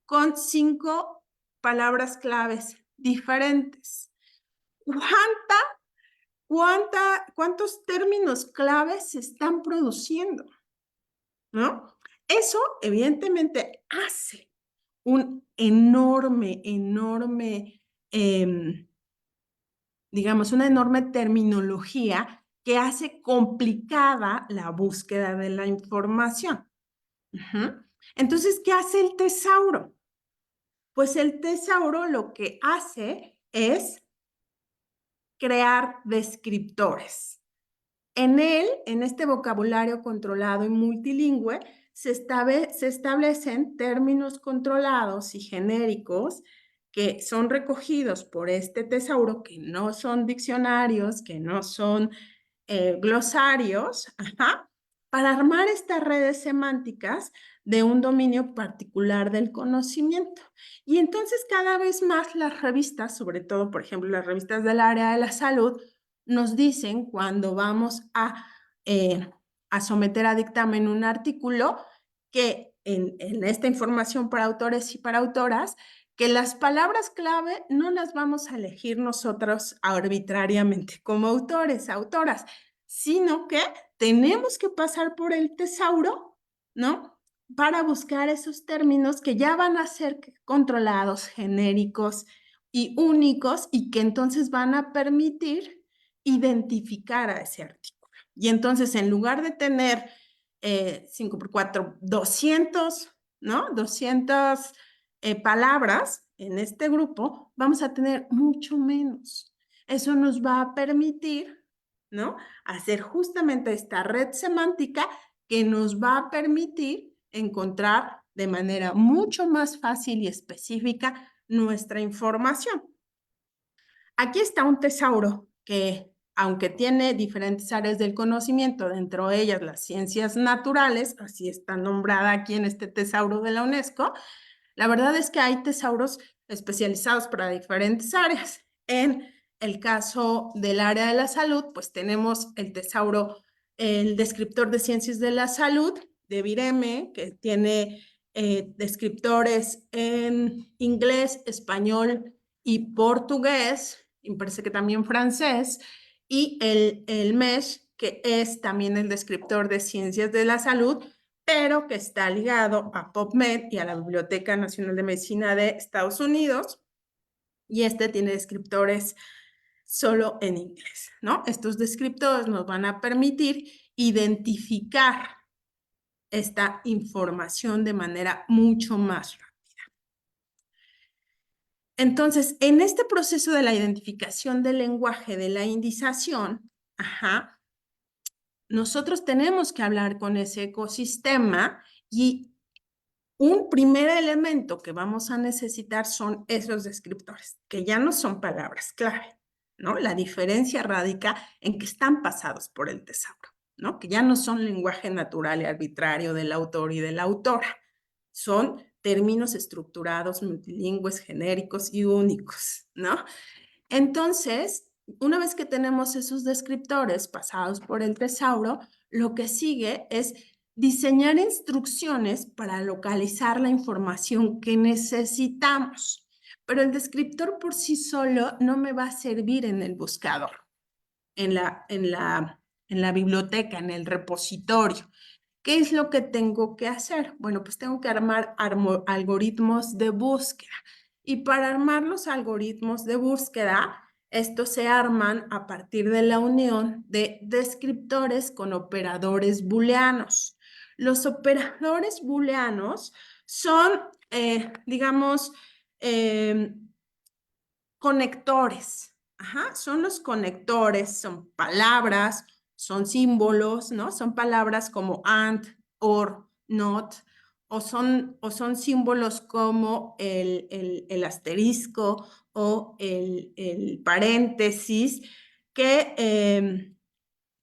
con 5 palabras claves diferentes. ¿Cuántos términos claves se están produciendo? ¿No? Eso evidentemente hace un enorme, digamos, una enorme terminología que hace complicada la búsqueda de la información. Entonces, ¿qué hace el tesauro? Pues el tesauro lo que hace es crear descriptores. En este vocabulario controlado y multilingüe, se establecen términos controlados y genéricos que son recogidos por este tesauro, que no son diccionarios, que no son glosarios, para armar estas redes semánticas de un dominio particular del conocimiento. Y entonces cada vez más las revistas, sobre todo, por ejemplo, las revistas del área de la salud, nos dicen cuando vamos a someter a dictamen un artículo que en esta información para autores y para autoras, que las palabras clave no las vamos a elegir nosotros arbitrariamente como autores, autoras, sino que tenemos que pasar por el tesauro, ¿no? Para buscar esos términos que ya van a ser controlados, genéricos y únicos, y que entonces van a permitir identificar a ese artículo. Y entonces, en lugar de tener 5 por 4, 200, ¿no? 200 palabras en este grupo, vamos a tener mucho menos. Eso nos va a permitir, ¿no? Hacer justamente esta red semántica que nos va a permitir encontrar de manera mucho más fácil y específica nuestra información. Aquí está un tesauro que aunque tiene diferentes áreas del conocimiento, dentro de ellas las ciencias naturales, así está nombrada aquí en este tesauro de la UNESCO, la verdad es que hay tesauros especializados para diferentes áreas. En el caso del área de la salud, pues tenemos el tesauro, el descriptor de ciencias de la salud de Vireme, que tiene descriptores en inglés, español y portugués, y me parece que también francés, y el MESH, que es también el descriptor de ciencias de la salud, pero que está ligado a PubMed y a la Biblioteca Nacional de Medicina de Estados Unidos, y este tiene descriptores solo en inglés, ¿no? Estos descriptores nos van a permitir identificar esta información de manera mucho más rápida. Entonces, en este proceso de la identificación del lenguaje, de la indización, nosotros tenemos que hablar con ese ecosistema, y un primer elemento que vamos a necesitar son esos descriptores, que ya no son palabras clave, ¿no? La diferencia radica en que están pasados por el tesauro, ¿no? Que ya no son lenguaje natural y arbitrario del autor y de la autora. Son términos estructurados, multilingües, genéricos y únicos, ¿no? Entonces, una vez que tenemos esos descriptores pasados por el tesauro, lo que sigue es diseñar instrucciones para localizar la información que necesitamos. Pero el descriptor por sí solo no me va a servir en el buscador, en la biblioteca, en el repositorio. ¿Qué es lo que tengo que hacer? Bueno, pues tengo que armar algoritmos de búsqueda. Y para armar los algoritmos de búsqueda, estos se arman a partir de la unión de descriptores con operadores booleanos. Los operadores booleanos son, digamos, conectores. Son los conectores, son palabras, son símbolos, ¿no? Son palabras como and, or, not, o son símbolos como el asterisco o el paréntesis, que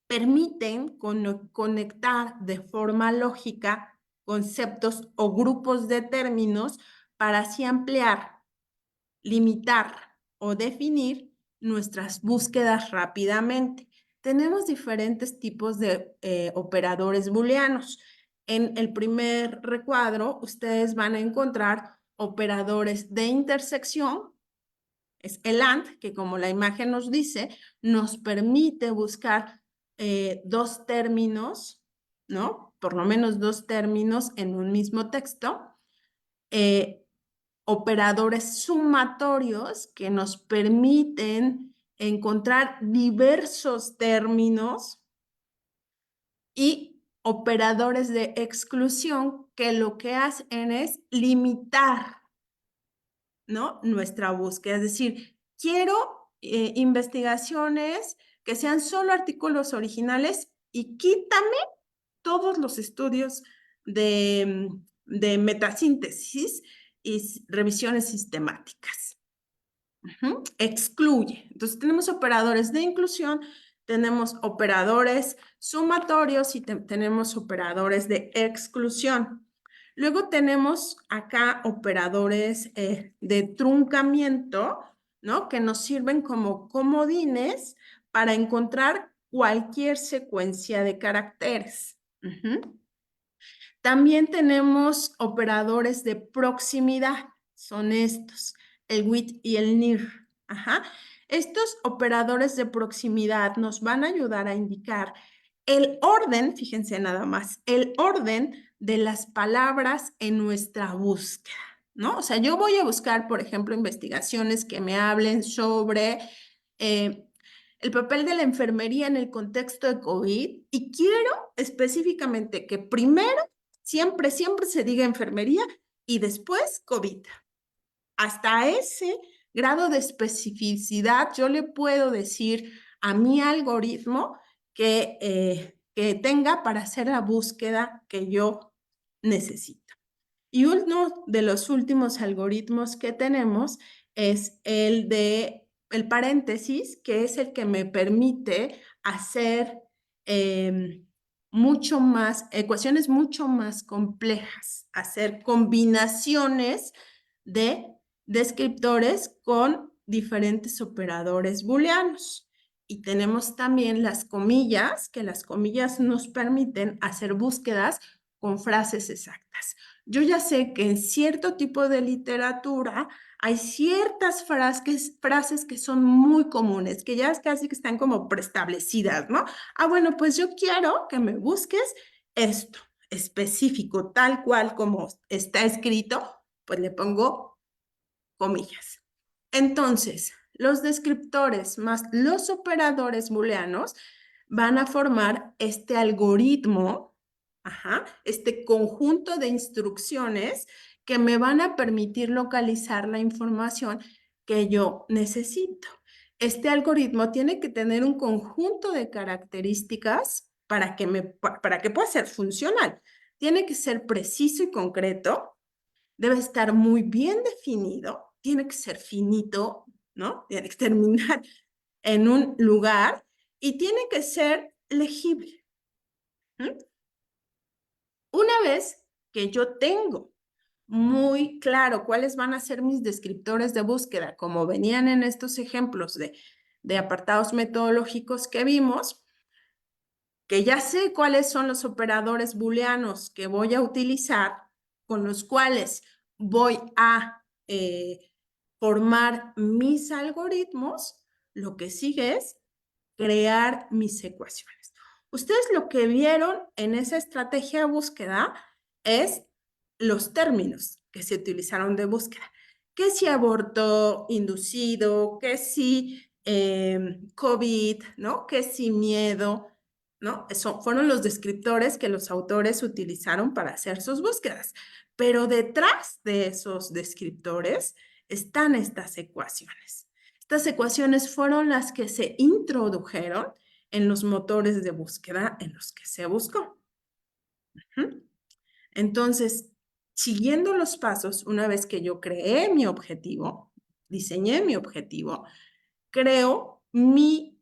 permiten conectar de forma lógica conceptos o grupos de términos para así ampliar, limitar o definir nuestras búsquedas rápidamente. Tenemos diferentes tipos de operadores booleanos. En el primer recuadro, ustedes van a encontrar operadores de intersección. Es el AND, que como la imagen nos dice, nos permite buscar dos términos, ¿no? Por lo menos dos términos en un mismo texto. Operadores sumatorios que nos permiten encontrar diversos términos, y operadores de exclusión que lo que hacen es limitar, ¿no?, nuestra búsqueda. Es decir, quiero investigaciones que sean solo artículos originales y quítame todos los estudios de metasíntesis y revisiones sistemáticas. Excluye. Entonces tenemos operadores de inclusión, tenemos operadores sumatorios y tenemos operadores de exclusión. Luego tenemos acá operadores de truncamiento, ¿no?, que nos sirven como comodines para encontrar cualquier secuencia de caracteres. También tenemos operadores de proximidad, son estos, el with y el near. Estos operadores de proximidad nos van a ayudar a indicar el orden, fíjense nada más, el orden de las palabras en nuestra búsqueda, ¿no? O sea, yo voy a buscar, por ejemplo, investigaciones que me hablen sobre el papel de la enfermería en el contexto de COVID, y quiero específicamente que primero siempre se diga enfermería y después COVID. Hasta ese grado de especificidad yo le puedo decir a mi algoritmo que tenga para hacer la búsqueda que yo necesito. Y uno de los últimos algoritmos que tenemos es el de el paréntesis, que es el que me permite hacer ecuaciones mucho más complejas, hacer combinaciones de descriptores con diferentes operadores booleanos. Y tenemos también las comillas, que las comillas nos permiten hacer búsquedas con frases exactas. Yo ya sé que en cierto tipo de literatura hay ciertas frases que son muy comunes, que ya casi que están como preestablecidas, ¿no? Ah, bueno, pues yo quiero que me busques esto específico, tal cual como está escrito, pues le pongo comillas. Entonces, los descriptores más los operadores booleanos van a formar este algoritmo, este conjunto de instrucciones que me van a permitir localizar la información que yo necesito. Este algoritmo tiene que tener un conjunto de características para que pueda ser funcional. Tiene que ser preciso y concreto, debe estar muy bien definido, tiene que ser finito, ¿no? Tiene que terminar en un lugar y tiene que ser legible. Una vez que yo tengo muy claro cuáles van a ser mis descriptores de búsqueda, como venían en estos ejemplos de apartados metodológicos que vimos, que ya sé cuáles son los operadores booleanos que voy a utilizar, con los cuales voy a formar mis algoritmos, lo que sigue es crear mis ecuaciones. Ustedes lo que vieron en esa estrategia de búsqueda es los términos que se utilizaron de búsqueda. Que si aborto inducido, que si COVID, ¿no? Que si miedo, ¿no? Fueron los descriptores que los autores utilizaron para hacer sus búsquedas. Pero detrás de esos descriptores están estas ecuaciones. Estas ecuaciones fueron las que se introdujeron en los motores de búsqueda en los que se buscó. Entonces, siguiendo los pasos, una vez que yo creé mi objetivo, diseñé mi objetivo, creo mi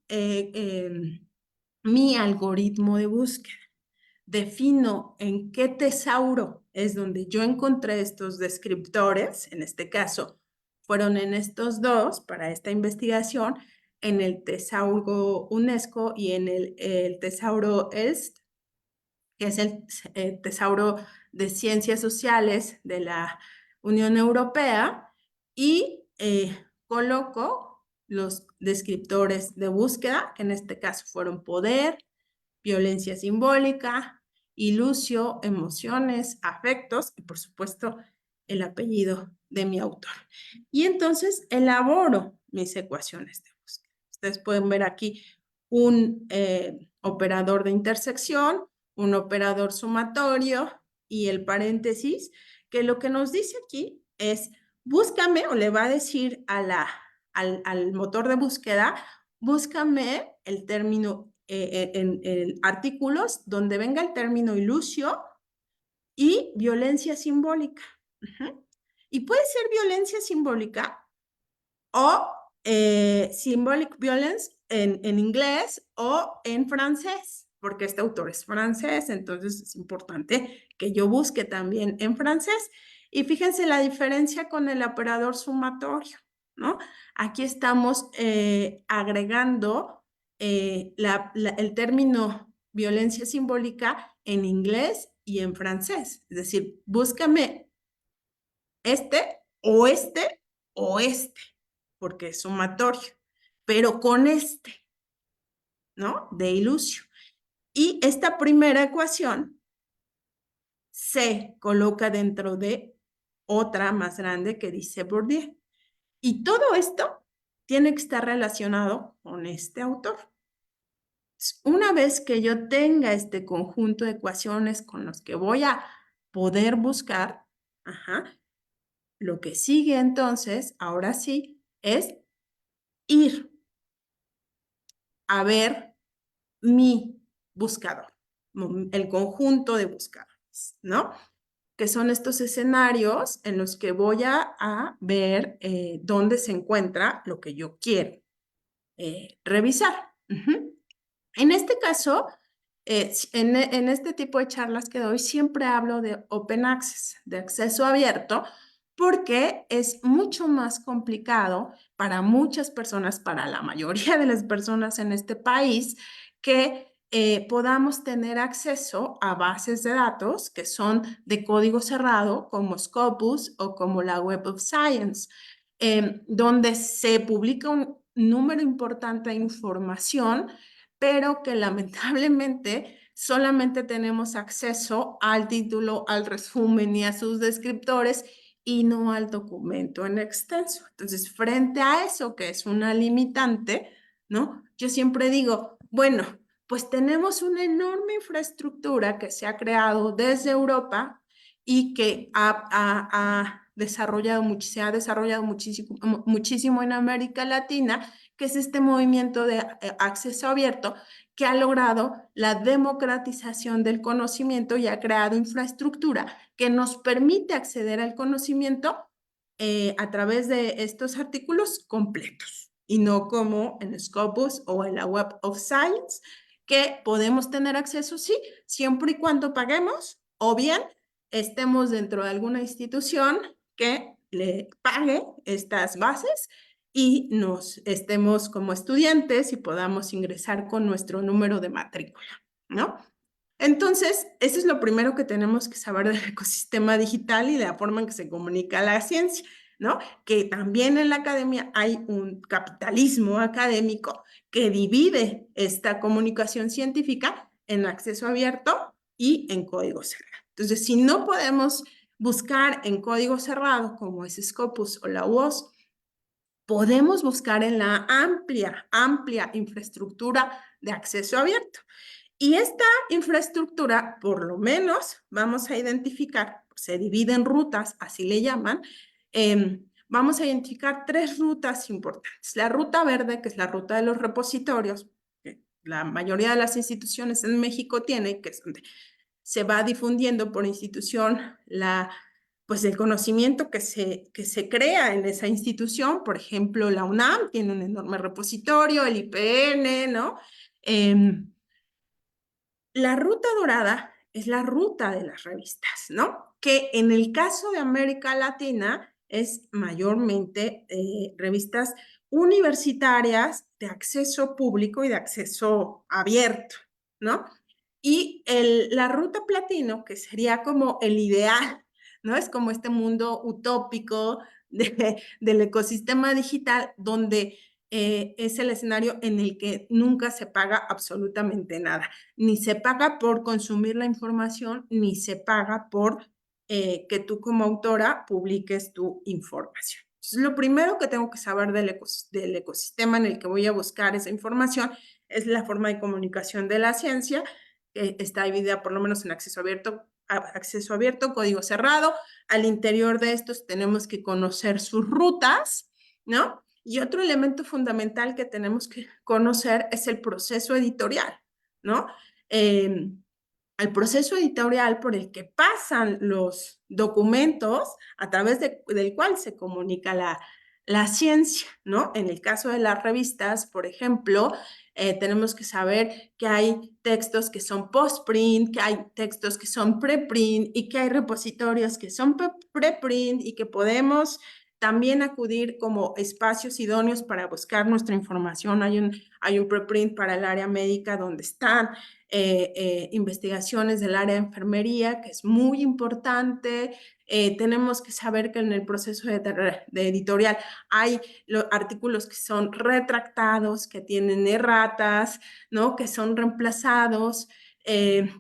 algoritmo de búsqueda. Defino en qué tesauro es donde yo encontré estos descriptores, en este caso, fueron en estos dos para esta investigación, en el tesauro UNESCO y en el tesauro ELST, que es el tesauro de Ciencias Sociales de la Unión Europea, y coloco los descriptores de búsqueda, que en este caso fueron poder, violencia simbólica, ilusión, emociones, afectos y por supuesto el apellido de mi autor. Y entonces elaboro mis ecuaciones de búsqueda. Ustedes pueden ver aquí un operador de intersección, un operador sumatorio y el paréntesis, que lo que nos dice aquí es búscame, o le va a decir al motor de búsqueda, búscame el término en artículos donde venga el término ilusio y violencia simbólica. Y puede ser violencia simbólica o symbolic violence en inglés o en francés, porque este autor es francés, entonces es importante que yo busque también en francés. Y fíjense la diferencia con el operador sumatorio, ¿no? Aquí estamos agregando el término violencia simbólica en inglés y en francés. Es decir, búscame este o este o este, porque es sumatorio, pero con este, ¿no? De ilusio. Y esta primera ecuación se coloca dentro de otra más grande que dice Bourdieu. Y todo esto tiene que estar relacionado con este autor. Una vez que yo tenga este conjunto de ecuaciones con los que voy a poder buscar, lo que sigue entonces, ahora sí, es ir a ver mi buscador, el conjunto de buscadores, ¿no? que son estos escenarios en los que voy a ver dónde se encuentra lo que yo quiero revisar. En este caso, en este tipo de charlas que doy, siempre hablo de open access, de acceso abierto, porque es mucho más complicado para muchas personas, para la mayoría de las personas en este país, que podamos tener acceso a bases de datos que son de código cerrado, como Scopus o como la Web of Science, donde se publica un número importante de información, pero que lamentablemente solamente tenemos acceso al título, al resumen y a sus descriptores y no al documento en extenso. Entonces, frente a eso, que es una limitante, ¿no? Yo siempre digo, bueno, pues tenemos una enorme infraestructura que se ha creado desde Europa y que se ha desarrollado muchísimo en América Latina, que es este movimiento de acceso abierto que ha logrado la democratización del conocimiento y ha creado infraestructura que nos permite acceder al conocimiento a través de estos artículos completos y no como en Scopus o en la Web of Science, que podemos tener acceso, sí, siempre y cuando paguemos o bien estemos dentro de alguna institución que le pague estas bases y nos estemos como estudiantes y podamos ingresar con nuestro número de matrícula, ¿no? Entonces, eso es lo primero que tenemos que saber del ecosistema digital y de la forma en que se comunica la ciencia, ¿no? Que también en la academia hay un capitalismo académico que divide esta comunicación científica en acceso abierto y en código cerrado. Entonces, si no podemos buscar en código cerrado, como es Scopus o la UOS, podemos buscar en la amplia infraestructura de acceso abierto. Y esta infraestructura, por lo menos, vamos a identificar, se divide en rutas, así le llaman, vamos a identificar 3 rutas importantes. La ruta verde, que es la ruta de los repositorios, que la mayoría de las instituciones en México tienen, que es donde se va difundiendo por institución pues el conocimiento que se crea en esa institución. Por ejemplo, la UNAM tiene un enorme repositorio, el IPN, ¿no? La ruta dorada es la ruta de las revistas, ¿no? Que en el caso de América Latina es mayormente revistas universitarias de acceso público y de acceso abierto, ¿no? Y la ruta platino, que sería como el ideal, ¿no? Es como este mundo utópico del ecosistema digital donde es el escenario en el que nunca se paga absolutamente nada. Ni se paga por consumir la información, ni se paga por que tú como autora publiques tu información. Entonces, lo primero que tengo que saber del ecosistema en el que voy a buscar esa información es la forma de comunicación de la ciencia, que está dividida por lo menos en acceso abierto, código cerrado. Al interior de estos tenemos que conocer sus rutas, ¿no? Y otro elemento fundamental que tenemos que conocer es el proceso editorial, ¿no? El proceso editorial por el que pasan los documentos a través del cual se comunica la ciencia, ¿no? En el caso de las revistas, por ejemplo, tenemos que saber que hay textos que son post-print, que hay textos que son preprint y que hay repositorios que son preprint y que podemos también acudir como espacios idóneos para buscar nuestra información. Hay un preprint para el área médica donde están investigaciones del área de enfermería, que es muy importante. Tenemos que saber que en el proceso de editorial hay artículos que son retractados, que tienen erratas, ¿no? Que son reemplazados.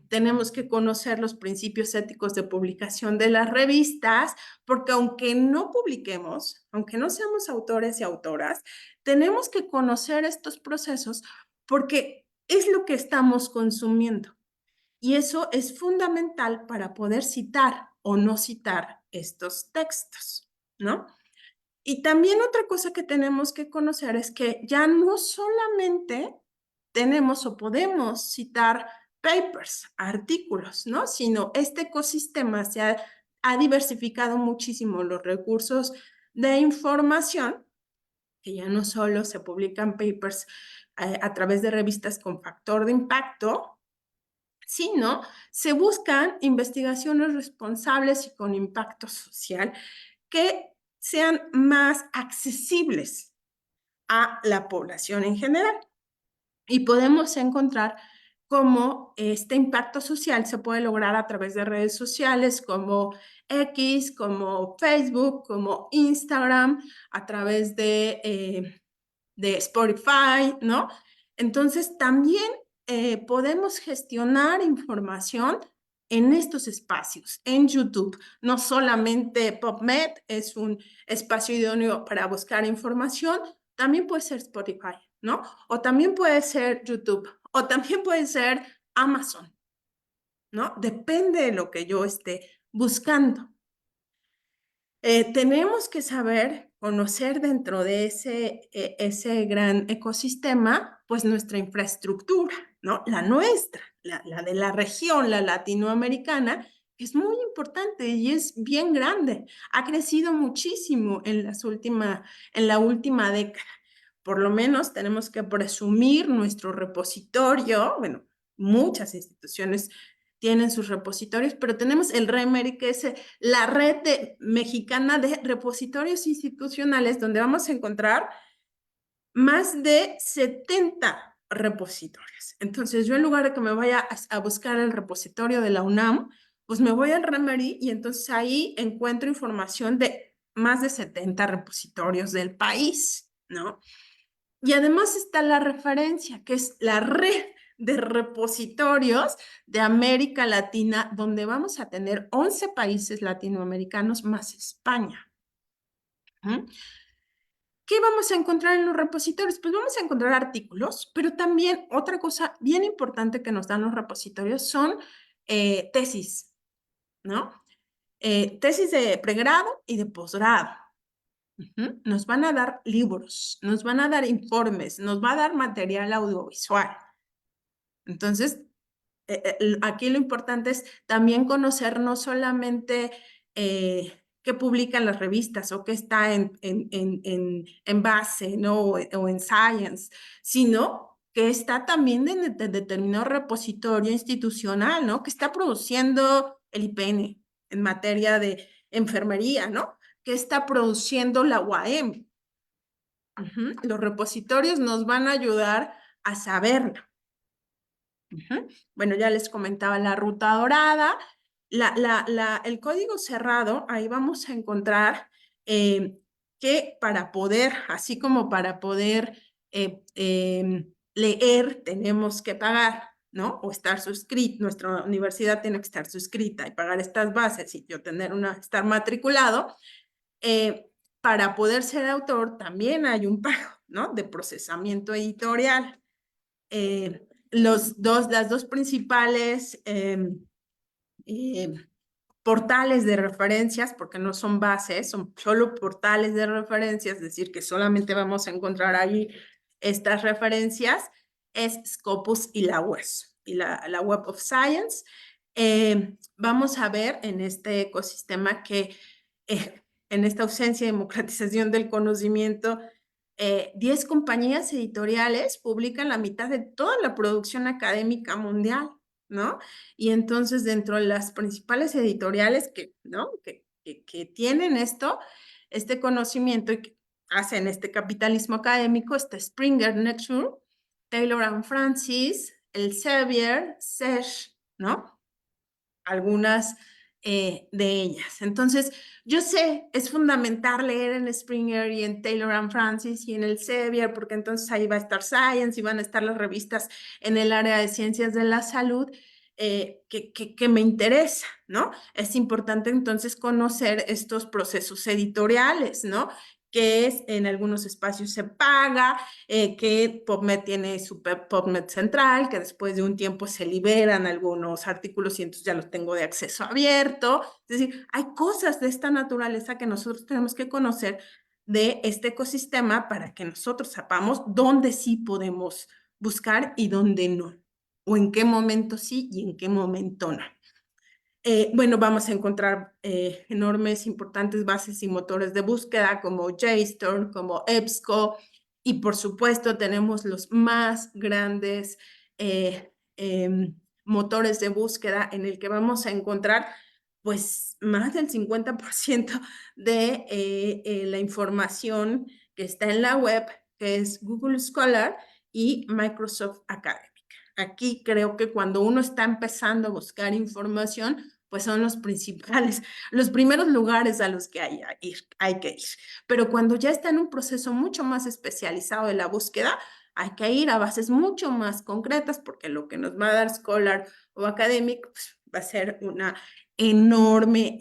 Tenemos que conocer los principios éticos de publicación de las revistas, porque aunque no publiquemos, aunque no seamos autores y autoras, tenemos que conocer estos procesos porque es lo que estamos consumiendo. Y eso es fundamental para poder citar o no citar estos textos, ¿no? Y también otra cosa que tenemos que conocer es que ya no solamente tenemos o podemos citar papers, artículos, ¿no? Sino este ecosistema se ha ha diversificado muchísimo los recursos de información, que ya no solo se publican papers a través de revistas con factor de impacto, sino se buscan investigaciones responsables y con impacto social que sean más accesibles a la población en general. Y podemos encontrar cómo este impacto social se puede lograr a través de redes sociales como X, como Facebook, como Instagram, a través de Spotify, ¿no? Entonces, también podemos gestionar información en estos espacios, en YouTube. No solamente PubMed es un espacio idóneo para buscar información, también puede ser Spotify, ¿no? O también puede ser YouTube, o también puede ser Amazon, ¿no? Depende de lo que yo esté buscando. Tenemos que saber, conocer dentro de ese gran ecosistema, pues nuestra infraestructura, ¿no? La nuestra, la de la región, la latinoamericana, que es muy importante y es bien grande. Ha crecido muchísimo en la última década. Por lo menos tenemos que presumir nuestro repositorio, bueno, muchas instituciones tienen sus repositorios, pero tenemos el REMERI, que es la red mexicana de repositorios institucionales, donde vamos a encontrar más de 70 repositorios. Entonces, yo en lugar de que me vaya a buscar el repositorio de la UNAM, pues me voy al REMERI y entonces ahí encuentro información de más de 70 repositorios del país, ¿no? Y además está la referencia, que es la red de repositorios de América Latina, donde vamos a tener 11 países latinoamericanos más España. ¿Qué vamos a encontrar en los repositorios? Pues vamos a encontrar artículos, pero también otra cosa bien importante que nos dan los repositorios son tesis, ¿no? Tesis de pregrado y de posgrado. Nos van a dar libros, nos van a dar informes, nos va a dar material audiovisual. Entonces, aquí lo importante es también conocer no solamente qué publican las revistas o qué está en base, ¿no? O en Science, sino que está también en determinado repositorio institucional, ¿no? Que está produciendo el IPN en materia de enfermería, ¿no? Que está produciendo la UAM. Los repositorios nos van a ayudar a saberlo. Bueno, ya les comentaba la ruta dorada, el código cerrado, ahí vamos a encontrar que para poder, así como para poder leer, tenemos que pagar, ¿no? O estar suscrito, nuestra universidad tiene que estar suscrita y pagar estas bases y yo estar matriculado. Para poder ser autor también hay un pago, ¿no? De procesamiento editorial. Las dos principales portales de referencias, porque no son bases, son solo portales de referencias, es decir, que solamente vamos a encontrar ahí estas referencias, es Scopus y la WES, y la Web of Science. Vamos a ver en este ecosistema que en esta ausencia de democratización del conocimiento, 10 compañías editoriales publican la mitad de toda la producción académica mundial, ¿no? Y entonces dentro de las principales editoriales ¿no? que tienen este conocimiento y que hacen este capitalismo académico, está Springer Nature, Taylor & Francis, Elsevier, SESH, ¿no? Algunas de ellas. Entonces, yo sé, es fundamental leer en Springer y en Taylor & Francis y en Elsevier, porque entonces ahí va a estar Science y van a estar las revistas en el área de ciencias de la salud que me interesa, ¿no? Es importante entonces conocer estos procesos editoriales, ¿no? Que en algunos espacios se paga, que PubMed tiene su PubMed central, que después de un tiempo se liberan algunos artículos y entonces ya los tengo de acceso abierto. Es decir, hay cosas de esta naturaleza que nosotros tenemos que conocer de este ecosistema para que nosotros sepamos dónde sí podemos buscar y dónde no, o en qué momento sí y en qué momento no. Bueno, vamos a encontrar enormes, importantes bases y motores de búsqueda como JSTOR, como EBSCO, y por supuesto tenemos los más grandes motores de búsqueda en el que vamos a encontrar pues más del 50% de la información que está en la web, que es Google Scholar y Microsoft Academic. Aquí creo que cuando uno está empezando a buscar información, pues son los principales, los primeros lugares a los que hay que ir. Pero cuando ya está en un proceso mucho más especializado de la búsqueda, hay que ir a bases mucho más concretas, porque lo que nos va a dar Scholar o Academic pues, va a ser una enorme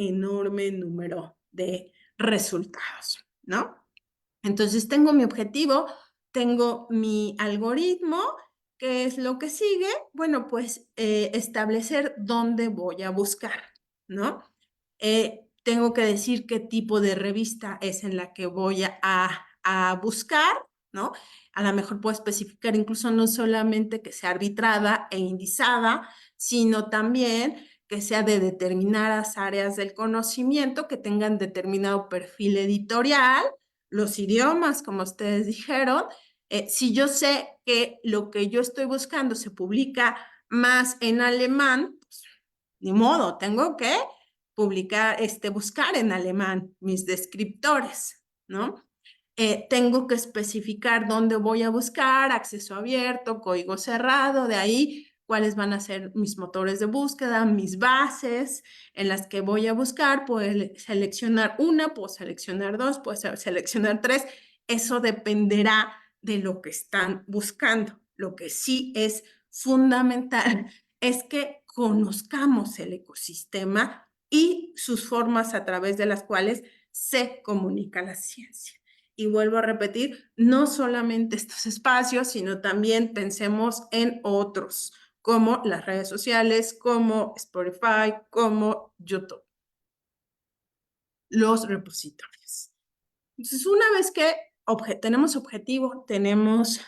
número de resultados, ¿no? Entonces tengo mi objetivo, tengo mi algoritmo. ¿Qué es lo que sigue? Bueno, pues establecer dónde voy a buscar, ¿no? Tengo que decir qué tipo de revista es en la que voy a buscar, ¿no? A lo mejor puedo especificar incluso no solamente que sea arbitrada e indizada, sino también que sea de determinadas áreas del conocimiento, que tengan determinado perfil editorial, los idiomas, como ustedes dijeron. Si yo sé que lo que yo estoy buscando se publica más en alemán, pues, ni modo, tengo que buscar en alemán mis descriptores, ¿no? Tengo que especificar dónde voy a buscar, acceso abierto, código cerrado, de ahí cuáles van a ser mis motores de búsqueda, mis bases en las que voy a buscar, puedo seleccionar una, puedo seleccionar dos, puedo seleccionar tres, eso dependerá de lo que están buscando. Lo que sí es fundamental es que conozcamos el ecosistema y sus formas a través de las cuales se comunica la ciencia. Y vuelvo a repetir, no solamente estos espacios, sino también pensemos en otros, como las redes sociales, como Spotify, como YouTube, los repositorios. Entonces, una vez que tenemos objetivo, tenemos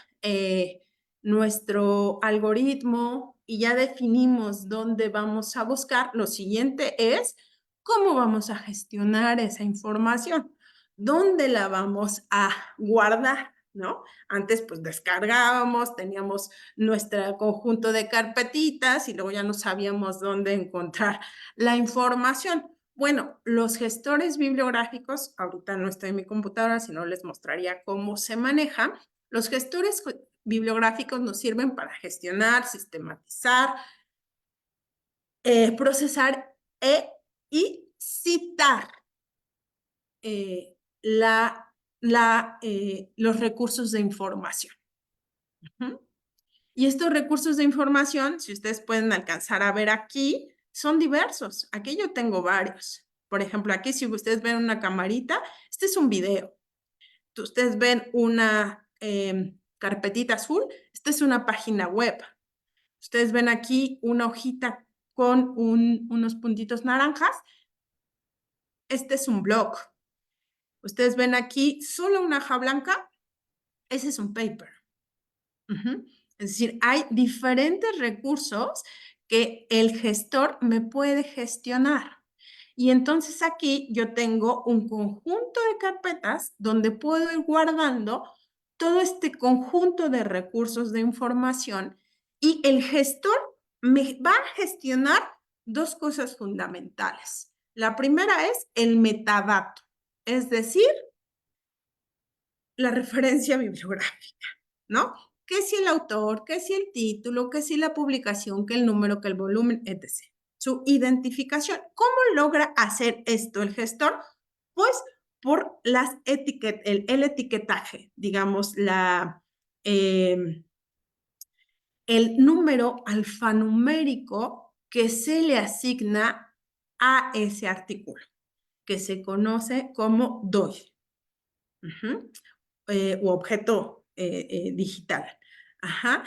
nuestro algoritmo y ya definimos dónde vamos a buscar, lo siguiente es cómo vamos a gestionar esa información, dónde la vamos a guardar, ¿no? Antes pues descargábamos, teníamos nuestro conjunto de carpetitas y luego ya no sabíamos dónde encontrar la información. Bueno, los gestores bibliográficos, ahorita no estoy en mi computadora, si no les mostraría cómo se maneja. Los gestores bibliográficos nos sirven para gestionar, sistematizar, procesar y citar los recursos de información. Y estos recursos de información, si ustedes pueden alcanzar a ver aquí, son diversos. Aquí yo tengo varios. Por ejemplo, aquí si ustedes ven una camarita, este es un video. Ustedes ven una carpetita azul, esta es una página web. Ustedes ven aquí una hojita con unos puntitos naranjas. Este es un blog. Ustedes ven aquí solo una hoja blanca. Ese es un paper. Es decir, hay diferentes recursos que el gestor me puede gestionar. Y entonces aquí yo tengo un conjunto de carpetas donde puedo ir guardando todo este conjunto de recursos de información y el gestor me va a gestionar dos cosas fundamentales. La primera es el metadato, es decir, la referencia bibliográfica, ¿no? Que si el autor, que si el título, que si la publicación, que el número, que el volumen, etc. Su identificación. ¿Cómo logra hacer esto el gestor? Pues por el etiquetaje, digamos, el número alfanumérico que se le asigna a ese artículo, que se conoce como DOI. U objeto digital. Ajá.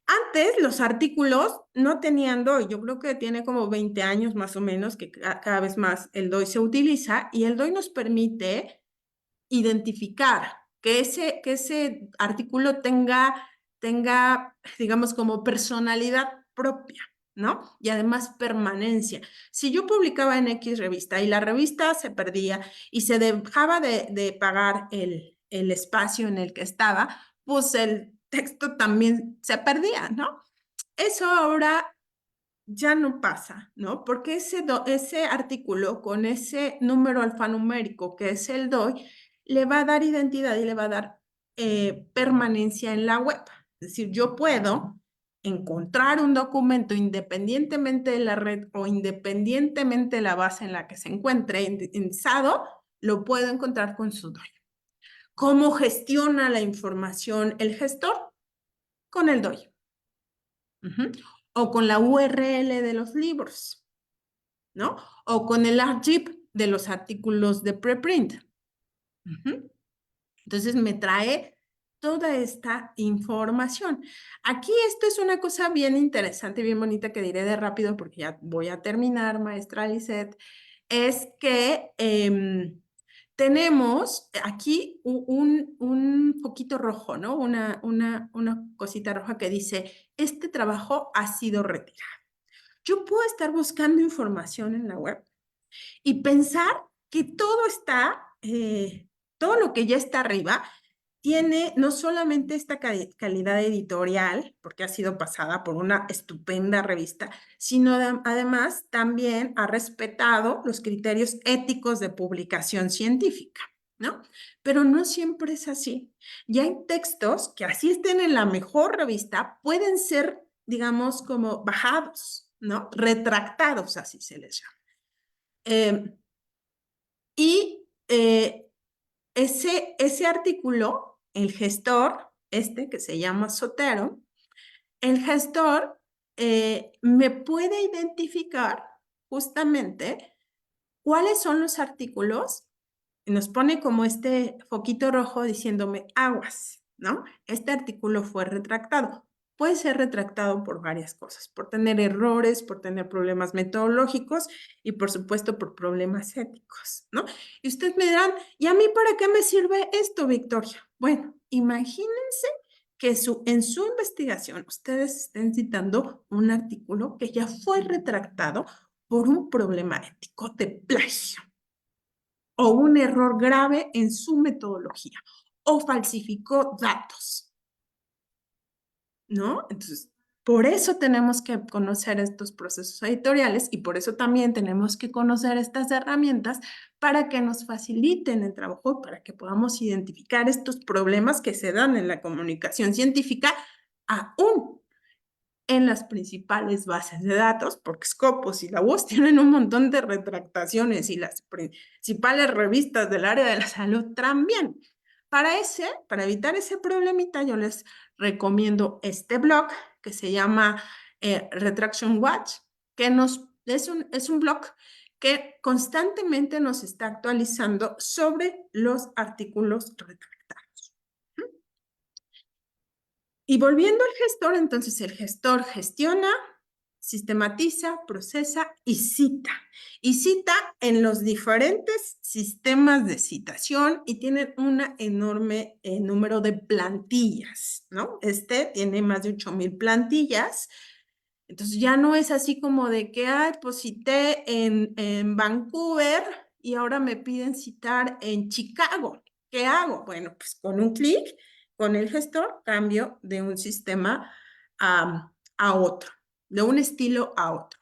Antes los artículos no tenían DOI, yo creo que tiene como 20 años más o menos que cada vez más el DOI se utiliza y el DOI nos permite identificar que ese artículo tenga, digamos, como personalidad propia, ¿no? Y además permanencia. Si yo publicaba en X revista y la revista se perdía y se dejaba de pagar el espacio en el que estaba, pues el texto también se perdía, ¿no? Eso ahora ya no pasa, ¿no? Porque ese artículo con ese número alfanumérico que es el DOI, le va a dar identidad y le va a dar permanencia en la web. Es decir, yo puedo encontrar un documento independientemente de la red o independientemente de la base en la que se encuentre indexado, lo puedo encontrar con su DOI. ¿Cómo gestiona la información el gestor? Con el DOI. O con la URL de los libros, ¿no? O con el archive de los artículos de preprint. Entonces me trae toda esta información. Aquí esto es una cosa bien interesante, bien bonita que diré de rápido porque ya voy a terminar, maestra Lisette, es que tenemos aquí un foquito rojo, ¿no? Una cosita roja que dice, este trabajo ha sido retirado. Yo puedo estar buscando información en la web y pensar que todo está, todo lo que ya está arriba, tiene no solamente esta calidad editorial, porque ha sido pasada por una estupenda revista, sino además también ha respetado los criterios éticos de publicación científica, ¿no? Pero no siempre es así. Ya hay textos que así estén en la mejor revista, pueden ser, digamos, como bajados, ¿no? Retractados, así se les llama. Y ese artículo, el gestor, que se llama Zotero, el gestor me puede identificar justamente cuáles son los artículos, y nos pone como este foquito rojo diciéndome aguas, ¿no? Este artículo fue retractado. Puede ser retractado por varias cosas, por tener errores, por tener problemas metodológicos y por supuesto por problemas éticos, ¿no? Y ustedes me dirán, ¿y a mí para qué me sirve esto, Victoria? Bueno, imagínense que en su investigación ustedes estén citando un artículo que ya fue retractado por un problema ético de plagio o un error grave en su metodología o falsificó datos, ¿no? Entonces, por eso tenemos que conocer estos procesos editoriales y por eso también tenemos que conocer estas herramientas para que nos faciliten el trabajo, para que podamos identificar estos problemas que se dan en la comunicación científica aún en las principales bases de datos, porque Scopus y la UOS tienen un montón de retractaciones y las principales revistas del área de la salud también. Para evitar ese problemita, yo les recomiendo este blog que se llama Retraction Watch, que es un blog que constantemente nos está actualizando sobre los artículos retractados. Y volviendo al gestor, entonces el gestor gestiona, sistematiza, procesa y cita. Y cita en los diferentes sistemas de citación y tienen un enorme número de plantillas, ¿no? Tiene más de 8,000 plantillas. Entonces ya no es así como de que, pues cité en Vancouver y ahora me piden citar en Chicago. ¿Qué hago? Bueno, pues con un clic, con el gestor, cambio de un sistema a otro, de un estilo a otro.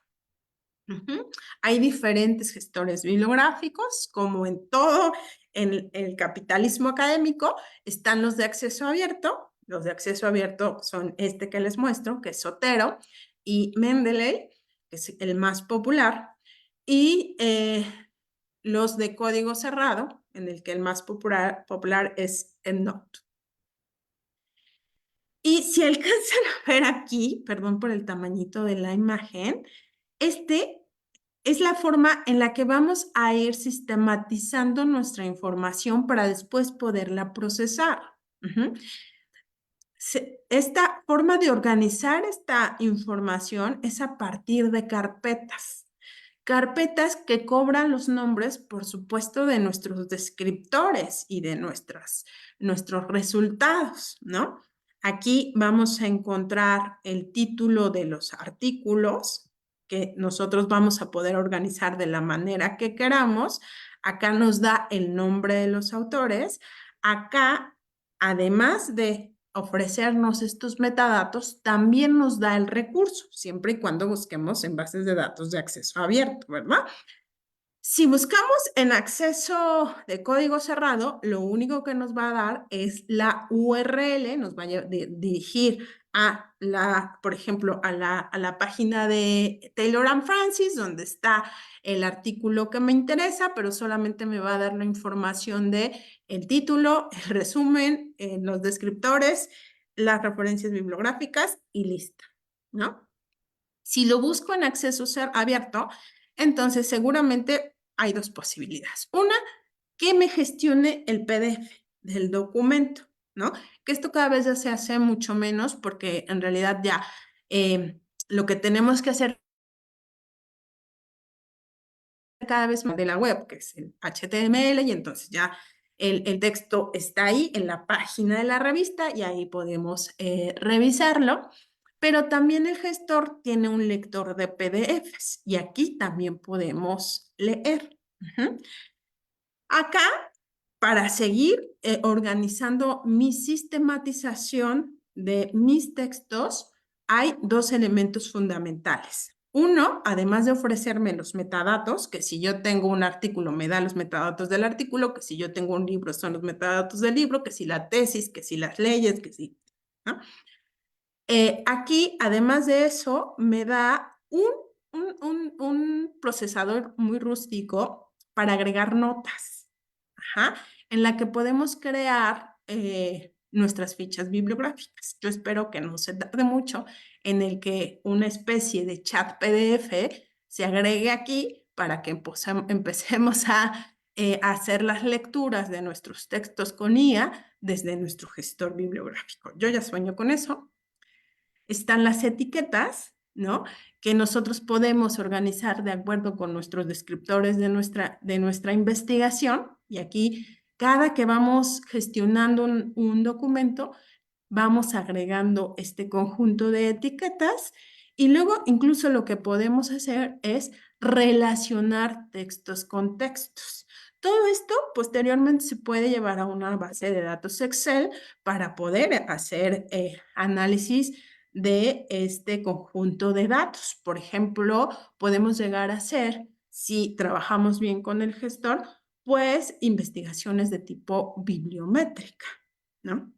Hay diferentes gestores bibliográficos, como en todo en el capitalismo académico, están los de acceso abierto. Los de acceso abierto son que les muestro, que es Zotero, y Mendeley, que es el más popular, y los de código cerrado, en el que el más popular es EndNote. Y si alcanzan a ver aquí, perdón por el tamañito de la imagen, es la forma en la que vamos a ir sistematizando nuestra información para después poderla procesar. Esta forma de organizar esta información es a partir de carpetas. Carpetas que cobran los nombres, por supuesto, de nuestros descriptores y de nuestros resultados, ¿no? Aquí vamos a encontrar el título de los artículos que nosotros vamos a poder organizar de la manera que queramos. Acá nos da el nombre de los autores. Acá, además de ofrecernos estos metadatos, también nos da el recurso, siempre y cuando busquemos en bases de datos de acceso abierto, ¿verdad? Si buscamos en acceso de código cerrado, lo único que nos va a dar es la URL, nos va a dirigir a por ejemplo, a la página de Taylor and Francis, donde está el artículo que me interesa, pero solamente me va a dar la información de el título, el resumen, los descriptores, las referencias bibliográficas y listo, ¿no? Si lo busco en acceso abierto, entonces seguramente hay dos posibilidades. Una, que me gestione el PDF del documento, ¿no? Que esto cada vez ya se hace mucho menos porque en realidad ya lo que tenemos que hacer cada vez más de la web, que es el HTML, y entonces ya el texto está ahí en la página de la revista y ahí podemos revisarlo. Pero también el gestor tiene un lector de PDFs y aquí también podemos leer. Acá, para seguir organizando mi sistematización de mis textos, hay dos elementos fundamentales. Uno, además de ofrecerme los metadatos, que si yo tengo un artículo me da los metadatos del artículo, que si yo tengo un libro son los metadatos del libro, que si la tesis, que si las leyes, que si, ¿no? Aquí, además de eso, me da un procesador muy rústico para agregar notas, en la que podemos crear nuestras fichas bibliográficas. Yo espero que no se tarde mucho en el que una especie de chat PDF se agregue aquí para que empecemos a hacer las lecturas de nuestros textos con IA desde nuestro gestor bibliográfico. Yo ya sueño con eso. Están las etiquetas, ¿no? Que nosotros podemos organizar de acuerdo con nuestros descriptores de nuestra investigación. Y aquí, cada que vamos gestionando un documento, vamos agregando este conjunto de etiquetas y luego incluso lo que podemos hacer es relacionar textos con textos. Todo esto posteriormente se puede llevar a una base de datos Excel para poder hacer análisis de este conjunto de datos. Por ejemplo, podemos llegar a hacer, si trabajamos bien con el gestor, pues investigaciones de tipo bibliométrica, ¿no?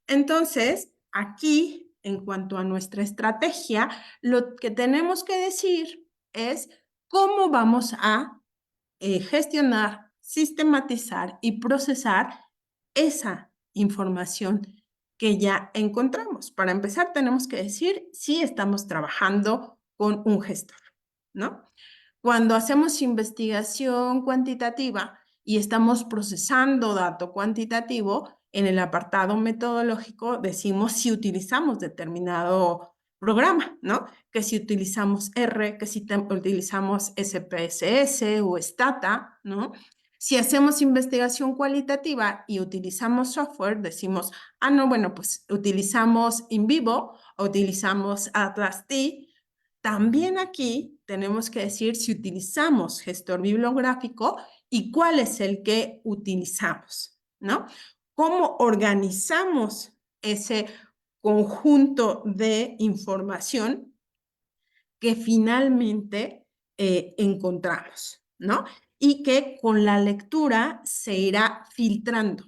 Entonces, aquí, en cuanto a nuestra estrategia, lo que tenemos que decir es cómo vamos a gestionar, sistematizar y procesar esa información que ya encontramos. Para empezar, tenemos que decir si estamos trabajando con un gestor, ¿no? Cuando hacemos investigación cuantitativa y estamos procesando dato cuantitativo, en el apartado metodológico decimos si utilizamos determinado programa, ¿no? Que si utilizamos R, que si utilizamos SPSS o Stata, ¿no? Si hacemos investigación cualitativa y utilizamos software, decimos, no, bueno, pues utilizamos InVivo o utilizamos Atlas-T. También aquí tenemos que decir si utilizamos gestor bibliográfico y cuál es el que utilizamos, ¿no? ¿Cómo organizamos ese conjunto de información que finalmente encontramos, ¿no? Y que con la lectura se irá filtrando.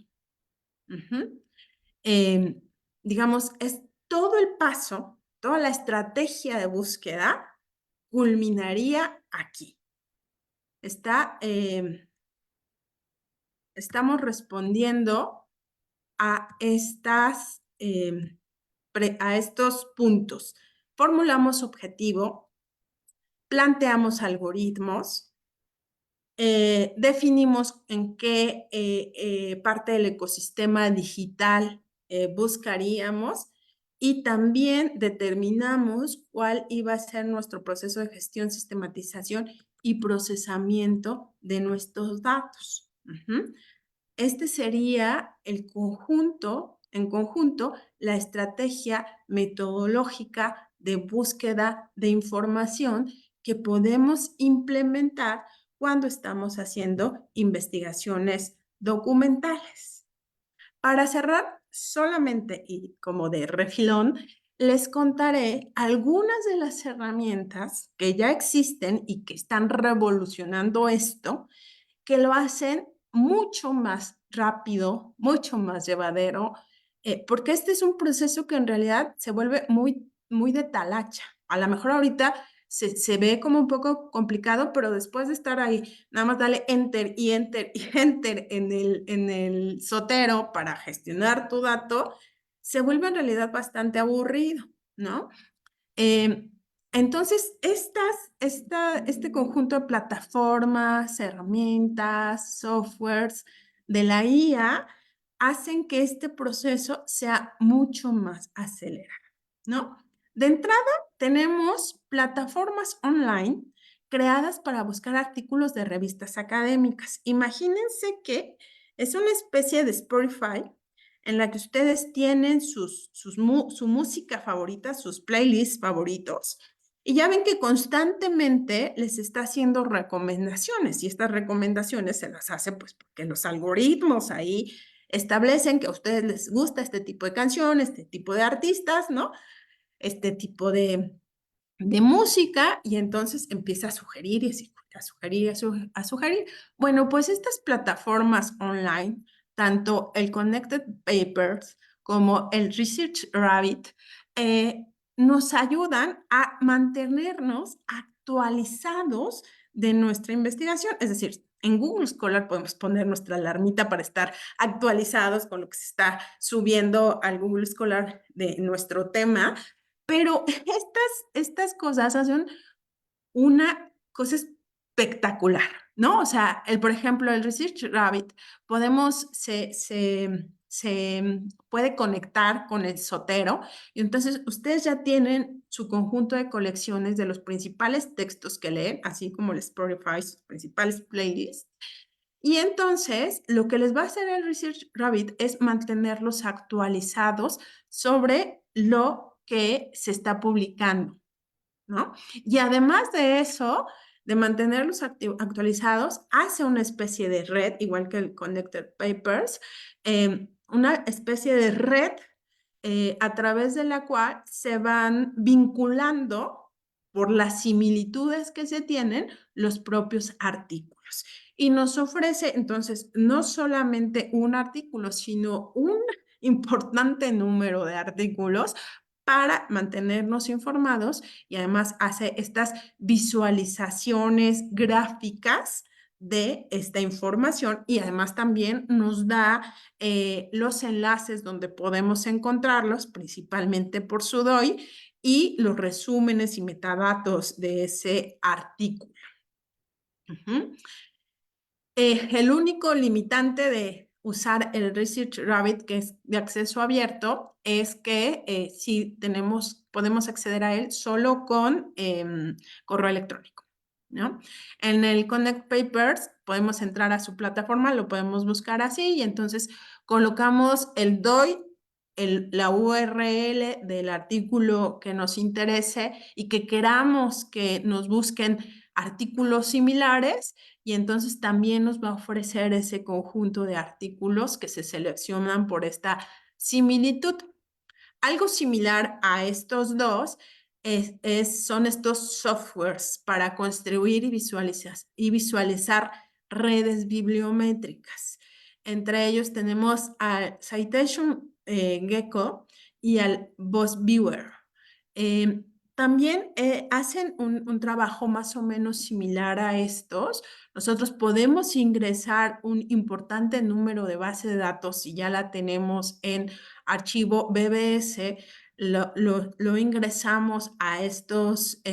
Digamos, es todo el paso, toda la estrategia de búsqueda culminaría aquí. Estamos respondiendo a estos puntos. Formulamos objetivo, planteamos algoritmos, definimos en qué parte del ecosistema digital buscaríamos y también determinamos cuál iba a ser nuestro proceso de gestión, sistematización y procesamiento de nuestros datos. Este sería el conjunto en conjunto la estrategia metodológica de búsqueda de información que podemos implementar cuando estamos haciendo investigaciones documentales. Para cerrar, solamente y como de refilón, les contaré algunas de las herramientas que ya existen y que están revolucionando esto, que lo hacen mucho más rápido, mucho más llevadero, porque este es un proceso que en realidad se vuelve muy de talacha. A lo mejor ahorita se ve como un poco complicado, pero después de estar ahí, nada más dale enter y enter y enter en el sotero para gestionar tu dato, se vuelve en realidad bastante aburrido, ¿no? Eh, entonces, este conjunto de plataformas, herramientas, softwares de la IA hacen que este proceso sea mucho más acelerado, ¿no? De entrada, tenemos plataformas online creadas para buscar artículos de revistas académicas. Imagínense que es una especie de Spotify en la que ustedes tienen su música favorita, sus playlists favoritos, y ya ven que constantemente les está haciendo recomendaciones, y estas recomendaciones se las hace pues porque los algoritmos ahí establecen que a ustedes les gusta este tipo de canciones, este tipo de artistas, ¿no? Este tipo de música, y entonces empieza a sugerir y a sugerir y a sugerir. Bueno, pues estas plataformas online, tanto el Connected Papers como el Research Rabbit, nos ayudan a mantenernos actualizados de nuestra investigación. Es decir, en Google Scholar podemos poner nuestra alarmita para estar actualizados con lo que se está subiendo al Google Scholar de nuestro tema, pero estas cosas hacen una cosa espectacular, ¿no? O sea, por ejemplo, el Research Rabbit, se puede conectar con el Zotero, y entonces ustedes ya tienen su conjunto de colecciones de los principales textos que leen, así como el Spotify, sus principales playlists. Y entonces, lo que les va a hacer el Research Rabbit es mantenerlos actualizados sobre lo que se está publicando, ¿no? Y además de eso, de mantenerlos actualizados, hace una especie de red, igual que el Connected Papers, una especie de red a través de la cual se van vinculando por las similitudes que se tienen los propios artículos. Y nos ofrece entonces no solamente un artículo, sino un importante número de artículos para mantenernos informados, y además hace estas visualizaciones gráficas de esta información, y además también nos da los enlaces donde podemos encontrarlos, principalmente por Sudoy, y los resúmenes y metadatos de ese artículo. El único limitante de usar el Research Rabbit, que es de acceso abierto, es que sí podemos acceder a él solo con correo electrónico, ¿no? En el Connect Papers podemos entrar a su plataforma, lo podemos buscar así, y entonces colocamos el DOI, la URL del artículo que nos interese y que queramos que nos busquen artículos similares, y entonces también nos va a ofrecer ese conjunto de artículos que se seleccionan por esta similitud. Algo similar a estos dos son estos softwares para construir y visualizar redes bibliométricas. Entre ellos tenemos al Citation Gecko y al BossViewer. También hacen un trabajo más o menos similar a estos. Nosotros podemos ingresar un importante número de base de datos, si ya la tenemos en archivo BBS, lo ingresamos a estos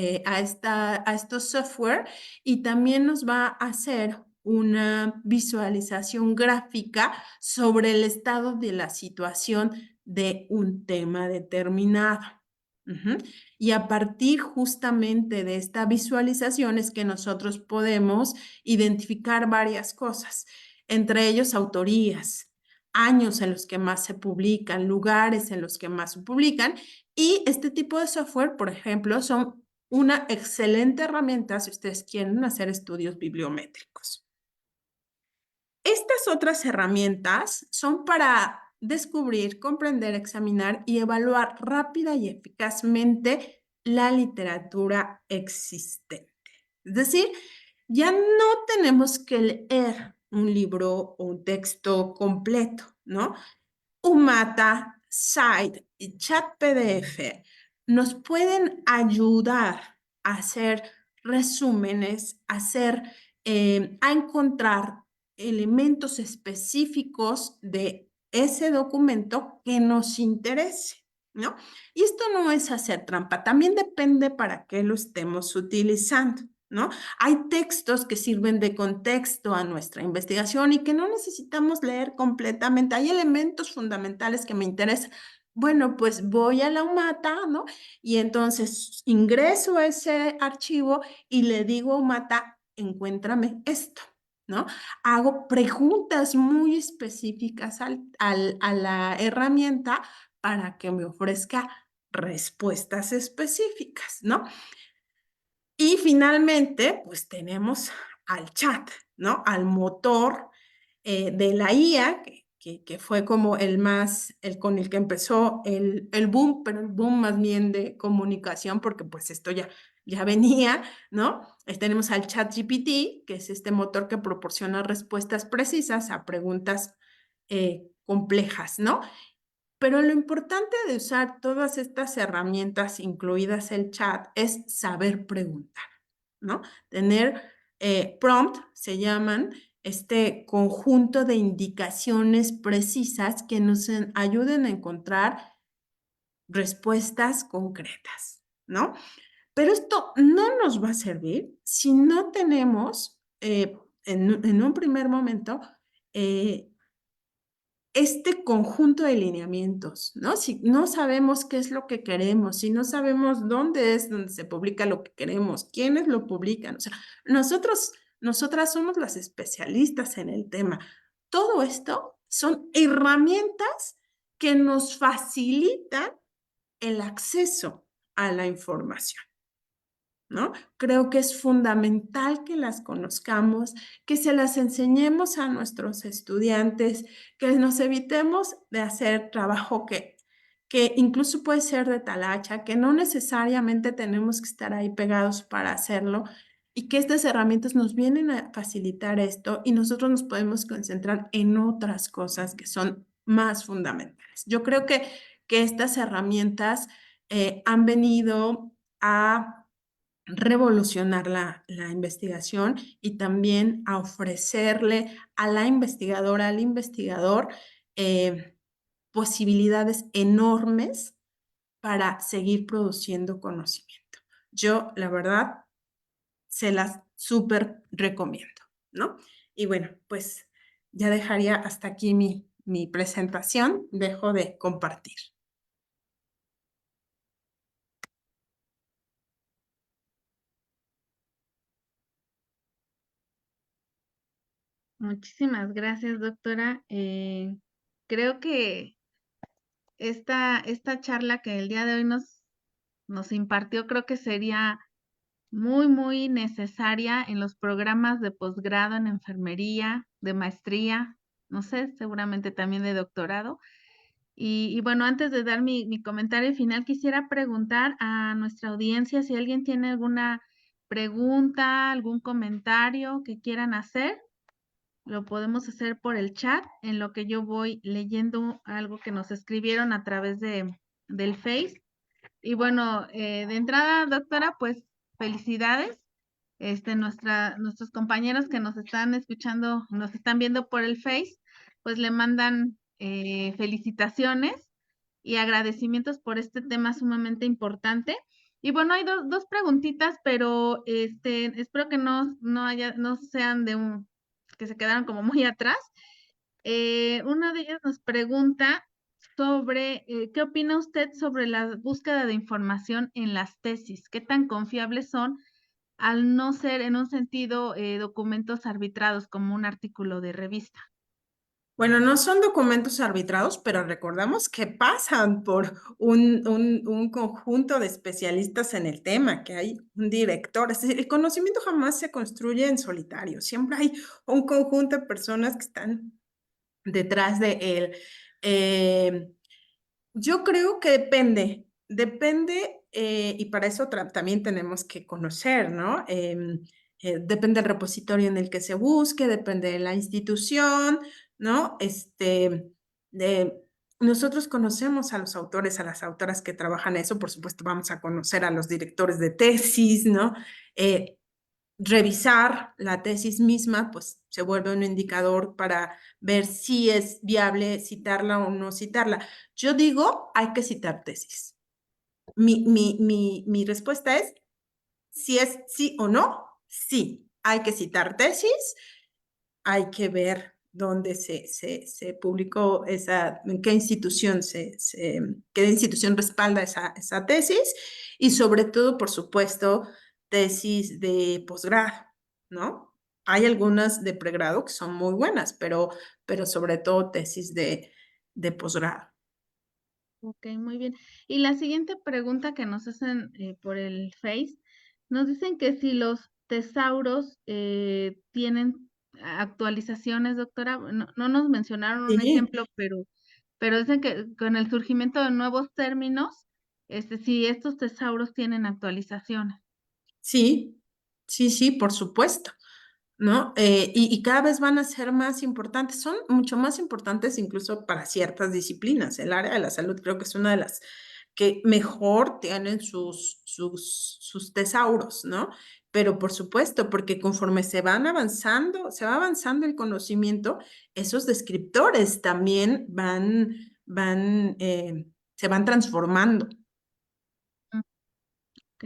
software, y también nos va a hacer una visualización gráfica sobre el estado de la situación de un tema determinado. Y a partir justamente de esta visualización es que nosotros podemos identificar varias cosas, entre ellos autorías, años en los que más se publican, lugares en los que más se publican, y este tipo de software, por ejemplo, son una excelente herramienta si ustedes quieren hacer estudios bibliométricos. Estas otras herramientas son para descubrir, comprender, examinar y evaluar rápida y eficazmente la literatura existente. Es decir, ya no tenemos que leer un libro o un texto completo, ¿no? Umata, Site y Chat PDF nos pueden ayudar a hacer resúmenes, a encontrar elementos específicos de ese documento que nos interese, ¿no? Y esto no es hacer trampa, también depende para qué lo estemos utilizando, ¿no? Hay textos que sirven de contexto a nuestra investigación y que no necesitamos leer completamente. Hay elementos fundamentales que me interesan. Bueno, pues voy a la UMATA, ¿no? Y entonces ingreso a ese archivo y le digo a UMATA, encuéntrame esto, ¿no? Hago preguntas muy específicas a la herramienta para que me ofrezca respuestas específicas, ¿no? Y finalmente, pues tenemos al chat, ¿no? Al motor de la IA, que fue como el con el que empezó el boom, pero el boom más bien de comunicación, porque pues esto ya venía, ¿no? Tenemos al chat GPT, que es este motor que proporciona respuestas precisas a preguntas complejas, ¿no? Pero lo importante de usar todas estas herramientas, incluidas el chat, es saber preguntar, ¿no? Tener prompt, se llaman, este conjunto de indicaciones precisas que nos ayuden a encontrar respuestas concretas, ¿no? Pero esto no nos va a servir si no tenemos, en un primer momento, este conjunto de lineamientos, ¿no? Si no sabemos qué es lo que queremos, si no sabemos dónde es donde se publica lo que queremos, quiénes lo publican, o sea, nosotras somos las especialistas en el tema. Todo esto son herramientas que nos facilitan el acceso a la información, ¿no? Creo que es fundamental que las conozcamos, que se las enseñemos a nuestros estudiantes, que nos evitemos de hacer trabajo que incluso puede ser de talacha, que no necesariamente tenemos que estar ahí pegados para hacerlo y que estas herramientas nos vienen a facilitar esto y nosotros nos podemos concentrar en otras cosas que son más fundamentales. Yo creo que estas herramientas han venido a revolucionar la investigación y también a ofrecerle a la investigadora, al investigador, posibilidades enormes para seguir produciendo conocimiento. Yo, la verdad, se las súper recomiendo, ¿no? Y bueno, pues ya dejaría hasta aquí mi presentación. Dejo de compartir. Muchísimas gracias, doctora. Creo que esta charla que el día de hoy nos impartió, creo que sería muy, muy necesaria en los programas de posgrado en enfermería, de maestría, no sé, seguramente también de doctorado. Y bueno, antes de dar mi comentario final, quisiera preguntar a nuestra audiencia si alguien tiene alguna pregunta, algún comentario que quieran hacer. Lo podemos hacer por el chat, en lo que yo voy leyendo algo que nos escribieron a través del Face. Y bueno, de entrada, doctora, pues felicidades. Nuestros compañeros que nos están escuchando, nos están viendo por el Face, pues le mandan felicitaciones y agradecimientos por este tema sumamente importante. Y bueno, hay dos preguntitas, pero espero que no sean que se quedaron como muy atrás. Una de ellas nos pregunta sobre ¿qué opina usted sobre la búsqueda de información en las tesis? ¿Qué tan confiables son al no ser en un sentido documentos arbitrados como un artículo de revista? Bueno, no son documentos arbitrados, pero recordamos que pasan por un conjunto de especialistas en el tema, que hay un director. Es decir, el conocimiento jamás se construye en solitario. Siempre hay un conjunto de personas que están detrás de él. Eh, yo creo que depende, y para eso también tenemos que conocer, ¿no? Depende del repositorio en el que se busque, depende de la institución, ¿no? Nosotros conocemos a los autores, a las autoras que trabajan eso, por supuesto vamos a conocer a los directores de tesis, ¿no? Revisar la tesis misma, pues se vuelve un indicador para ver si es viable citarla o no citarla. Yo digo, hay que citar tesis. Mi respuesta es, si es sí o no, sí, hay que citar tesis, hay que ver dónde se publicó esa, en qué institución respalda esa tesis y sobre todo, por supuesto, tesis de posgrado, ¿no? Hay algunas de pregrado que son muy buenas, pero sobre todo tesis de posgrado. Ok, muy bien. Y la siguiente pregunta que nos hacen por el Face, nos dicen que si los tesauros tienen actualizaciones, doctora. No nos mencionaron un Sí, ejemplo, pero dicen que con el surgimiento de nuevos términos, si estos tesauros tienen actualizaciones. sí, sí, por supuesto. ¿No? Y cada vez van a ser más importantes, son mucho más importantes incluso para ciertas disciplinas. El área de la salud creo que es una de las que mejor tienen sus tesauros, ¿no? Pero por supuesto, porque conforme se va avanzando el conocimiento, esos descriptores también se van transformando. Mm, ok.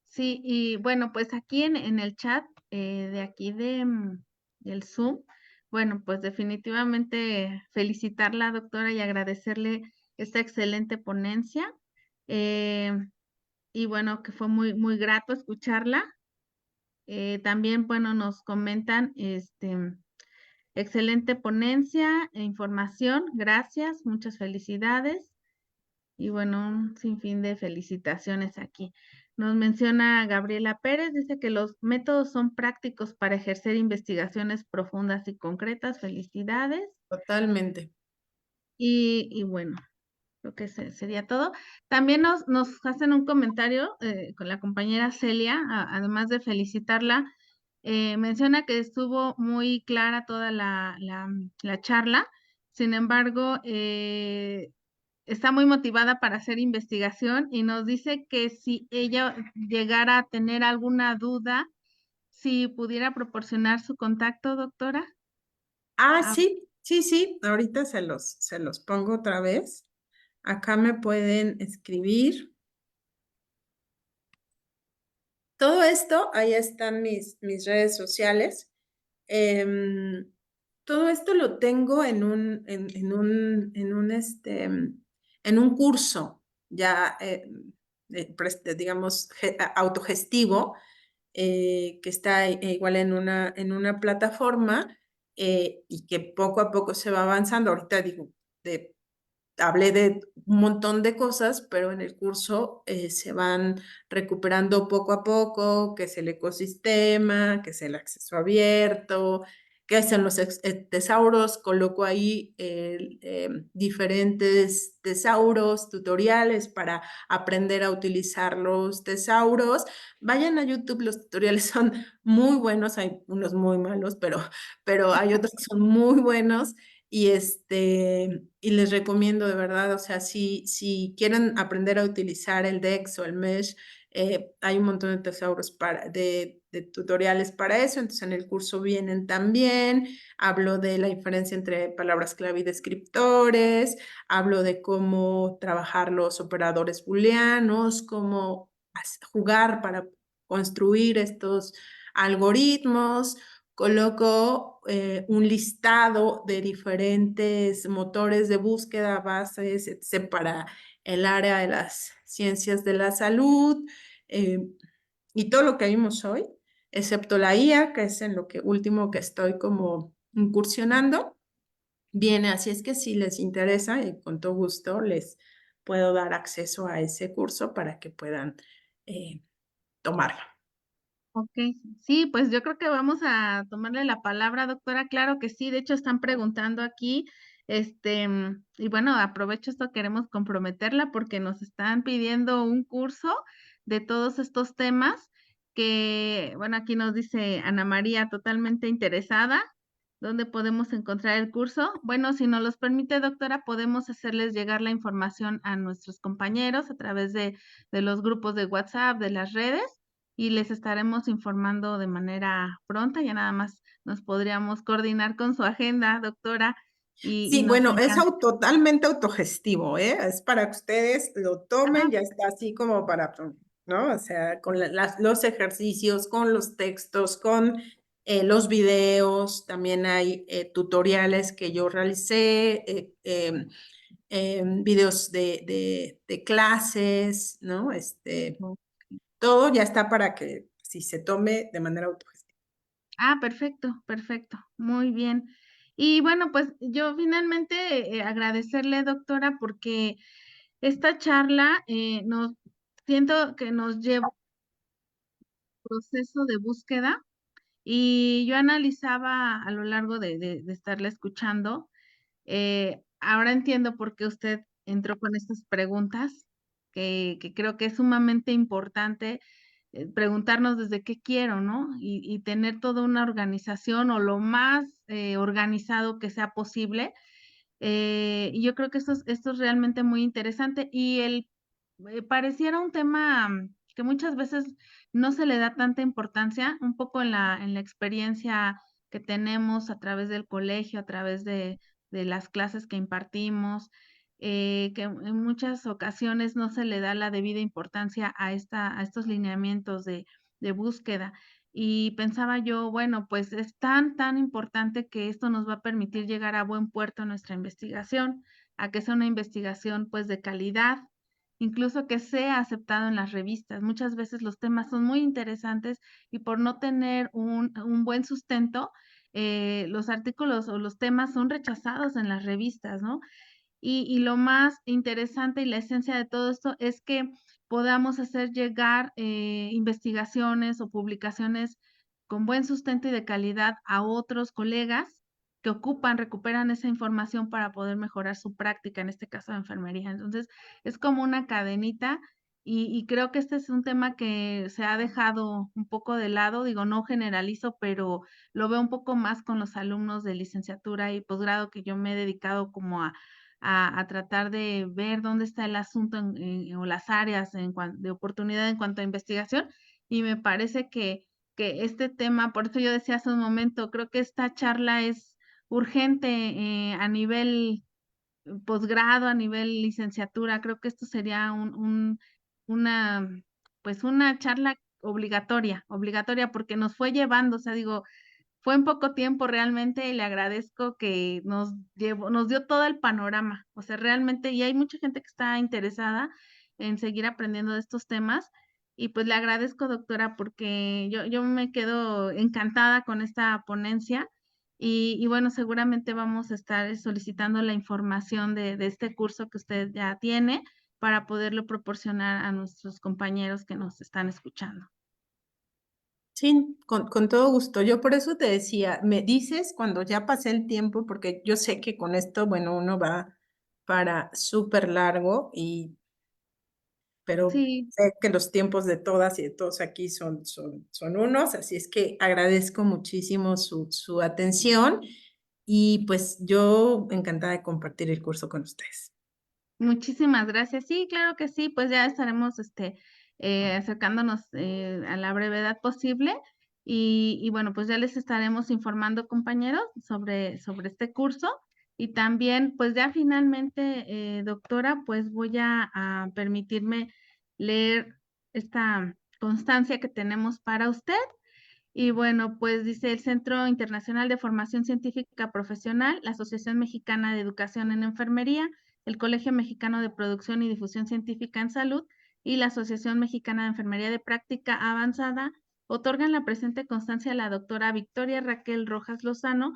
Sí, y bueno, pues aquí en el chat de aquí del Zoom, bueno, pues definitivamente felicitarla, doctora, y agradecerle esta excelente ponencia. eh, y bueno, que fue muy grato escucharla. También, bueno, nos comentan, excelente ponencia e información, gracias, muchas felicidades. Y bueno, un sinfín de felicitaciones aquí. Nos menciona Gabriela Pérez, dice que los métodos son prácticos para ejercer investigaciones profundas y concretas. Felicidades. Totalmente. Y bueno, creo que sería todo. También nos hacen un comentario con la compañera Celia, además de felicitarla, menciona que estuvo muy clara toda la charla. Sin embargo, está muy motivada para hacer investigación y nos dice que si ella llegara a tener alguna duda, si pudiera proporcionar su contacto, doctora. Ah, Sí, ahorita se los pongo otra vez. Acá me pueden escribir. Todo esto, ahí están mis redes sociales. Em, Todo esto lo tengo en un curso ya, digamos, autogestivo, que está igual en una plataforma, y que poco a poco se va avanzando. Ahorita digo, hablé de un montón de cosas, pero en el curso se van recuperando poco a poco, que es el ecosistema, que es el acceso abierto, que son los tesauros. Coloco ahí diferentes tesauros, tutoriales para aprender a utilizar los tesauros. Vayan a YouTube, los tutoriales son muy buenos, hay unos muy malos, pero hay otros que son muy buenos. Y les recomiendo de verdad, o sea, si quieren aprender a utilizar el DEX o el Mesh, hay un montón de tesauros de tutoriales para eso. Entonces en el curso vienen también, hablo de la diferencia entre palabras clave y descriptores, hablo de cómo trabajar los operadores booleanos, cómo jugar para construir estos algoritmos. Coloco un listado de diferentes motores de búsqueda, bases, etc., para el área de las ciencias de la salud, eh, y todo lo que vimos hoy, excepto la IA, que es en lo último que estoy como incursionando. Bien, así es que si les interesa, y con todo gusto les puedo dar acceso a ese curso para que puedan tomarlo. Ok, sí, pues yo creo que vamos a tomarle la palabra, doctora. Claro que sí, de hecho están preguntando aquí, y bueno, aprovecho esto, queremos comprometerla porque nos están pidiendo un curso de todos estos temas que, bueno, aquí nos dice Ana María, totalmente interesada. ¿Dónde podemos encontrar el curso? Bueno, si nos los permite, doctora, podemos hacerles llegar la información a nuestros compañeros a través de los grupos de WhatsApp, de las redes y les estaremos informando de manera pronta. Ya nada más nos podríamos coordinar con su agenda, doctora, y Sí, nos bueno, es encanta. totalmente autogestivo, ¿eh? Es para que ustedes lo tomen, Ah, ya está así como para, ¿no? O sea, con los ejercicios, con los textos, con los videos, también hay tutoriales que yo realicé, videos de clases, ¿no? ok. Todo ya está para que si se tome de manera autogestiva. Ah, perfecto, perfecto, muy bien. Y bueno, pues yo finalmente agradecerle, doctora, porque esta charla nos siento que nos lleva a un proceso de búsqueda y yo analizaba a lo largo de estarla escuchando. Ahora entiendo por qué usted entró con estas preguntas, que creo que es sumamente importante preguntarnos desde qué quiero, ¿no? Y tener toda una organización o lo más organizado que sea posible. Y yo creo que esto es realmente muy interesante y pareciera un tema que muchas veces no se le da tanta importancia, un poco en la experiencia que tenemos a través del colegio, a través de las clases que impartimos, que en muchas ocasiones no se le da la debida importancia a estos lineamientos de búsqueda. Y pensaba yo, bueno, pues es tan importante que esto nos va a permitir llegar a buen puerto en nuestra investigación, a que sea una investigación pues de calidad, incluso que sea aceptado en las revistas. Muchas veces los temas son muy interesantes y por no tener un buen sustento, los artículos o los temas son rechazados en las revistas, ¿no? Y lo más interesante y la esencia de todo esto es que podamos hacer llegar investigaciones o publicaciones con buen sustento y de calidad a otros colegas que recuperan esa información para poder mejorar su práctica, en este caso de enfermería. Entonces, es como una cadenita y creo que este es un tema que se ha dejado un poco de lado, digo, no generalizo, pero lo veo un poco más con los alumnos de licenciatura y posgrado que yo me he dedicado como a tratar de ver dónde está el asunto o las áreas de oportunidad en cuanto a investigación. Y me parece que este tema, por eso yo decía hace un momento, creo que esta charla es urgente a nivel posgrado, a nivel licenciatura. Creo que esto sería una, pues una charla obligatoria, porque nos fue llevando, o sea, digo, fue en poco tiempo realmente y le agradezco que nos dio todo el panorama. O sea, realmente, y hay mucha gente que está interesada en seguir aprendiendo de estos temas. Y pues le agradezco, doctora, porque yo me quedo encantada con esta ponencia. Y bueno, seguramente vamos a estar solicitando la información de este curso que usted ya tiene para poderlo proporcionar a nuestros compañeros que nos están escuchando. Sí, con todo gusto. Yo por eso te decía, me dices cuando ya pasé el tiempo, porque yo sé que con esto, bueno, uno va para súper largo, pero Sí, sé que los tiempos de todas y de todos aquí son unos, así es que agradezco muchísimo su atención y pues yo encantada de compartir el curso con ustedes. muchísimas gracias. Sí, claro que sí, pues ya estaremos acercándonos a la brevedad posible y bueno, pues ya les estaremos informando, compañeros, sobre este curso y también, pues ya finalmente, doctora, pues voy a permitirme leer esta constancia que tenemos para usted. Y bueno, pues dice el Centro Internacional de Formación Científica Profesional, la Asociación Mexicana de Educación en Enfermería, el Colegio Mexicano de Producción y Difusión Científica en Salud y la Asociación Mexicana de Enfermería de Práctica Avanzada otorgan la presente constancia a la doctora Victoria Raquel Rojas Lozano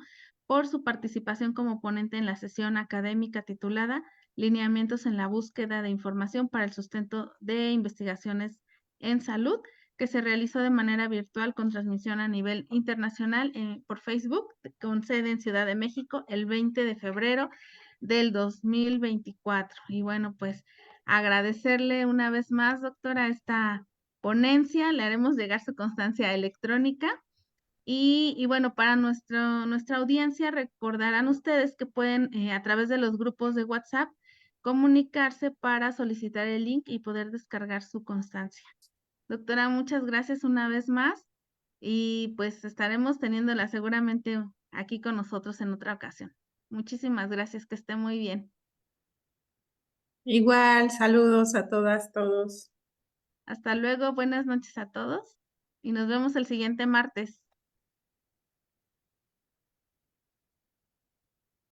por su participación como ponente en la sesión académica titulada Lineamientos en la búsqueda de información para el sustento de investigaciones en salud, que se realizó de manera virtual con transmisión a nivel internacional por Facebook, con sede en Ciudad de México el 20 de febrero del 2024. Y bueno, pues agradecerle una vez más, doctora, esta ponencia. Le haremos llegar su constancia electrónica. Y bueno, para nuestra audiencia, recordarán ustedes que pueden, a través de los grupos de WhatsApp, comunicarse para solicitar el link y poder descargar su constancia. Doctora, muchas gracias una vez más y pues estaremos teniéndola seguramente aquí con nosotros en otra ocasión. Muchísimas gracias, que esté muy bien. Igual, saludos a todas, todos. Hasta luego, buenas noches a todos y nos vemos el siguiente martes.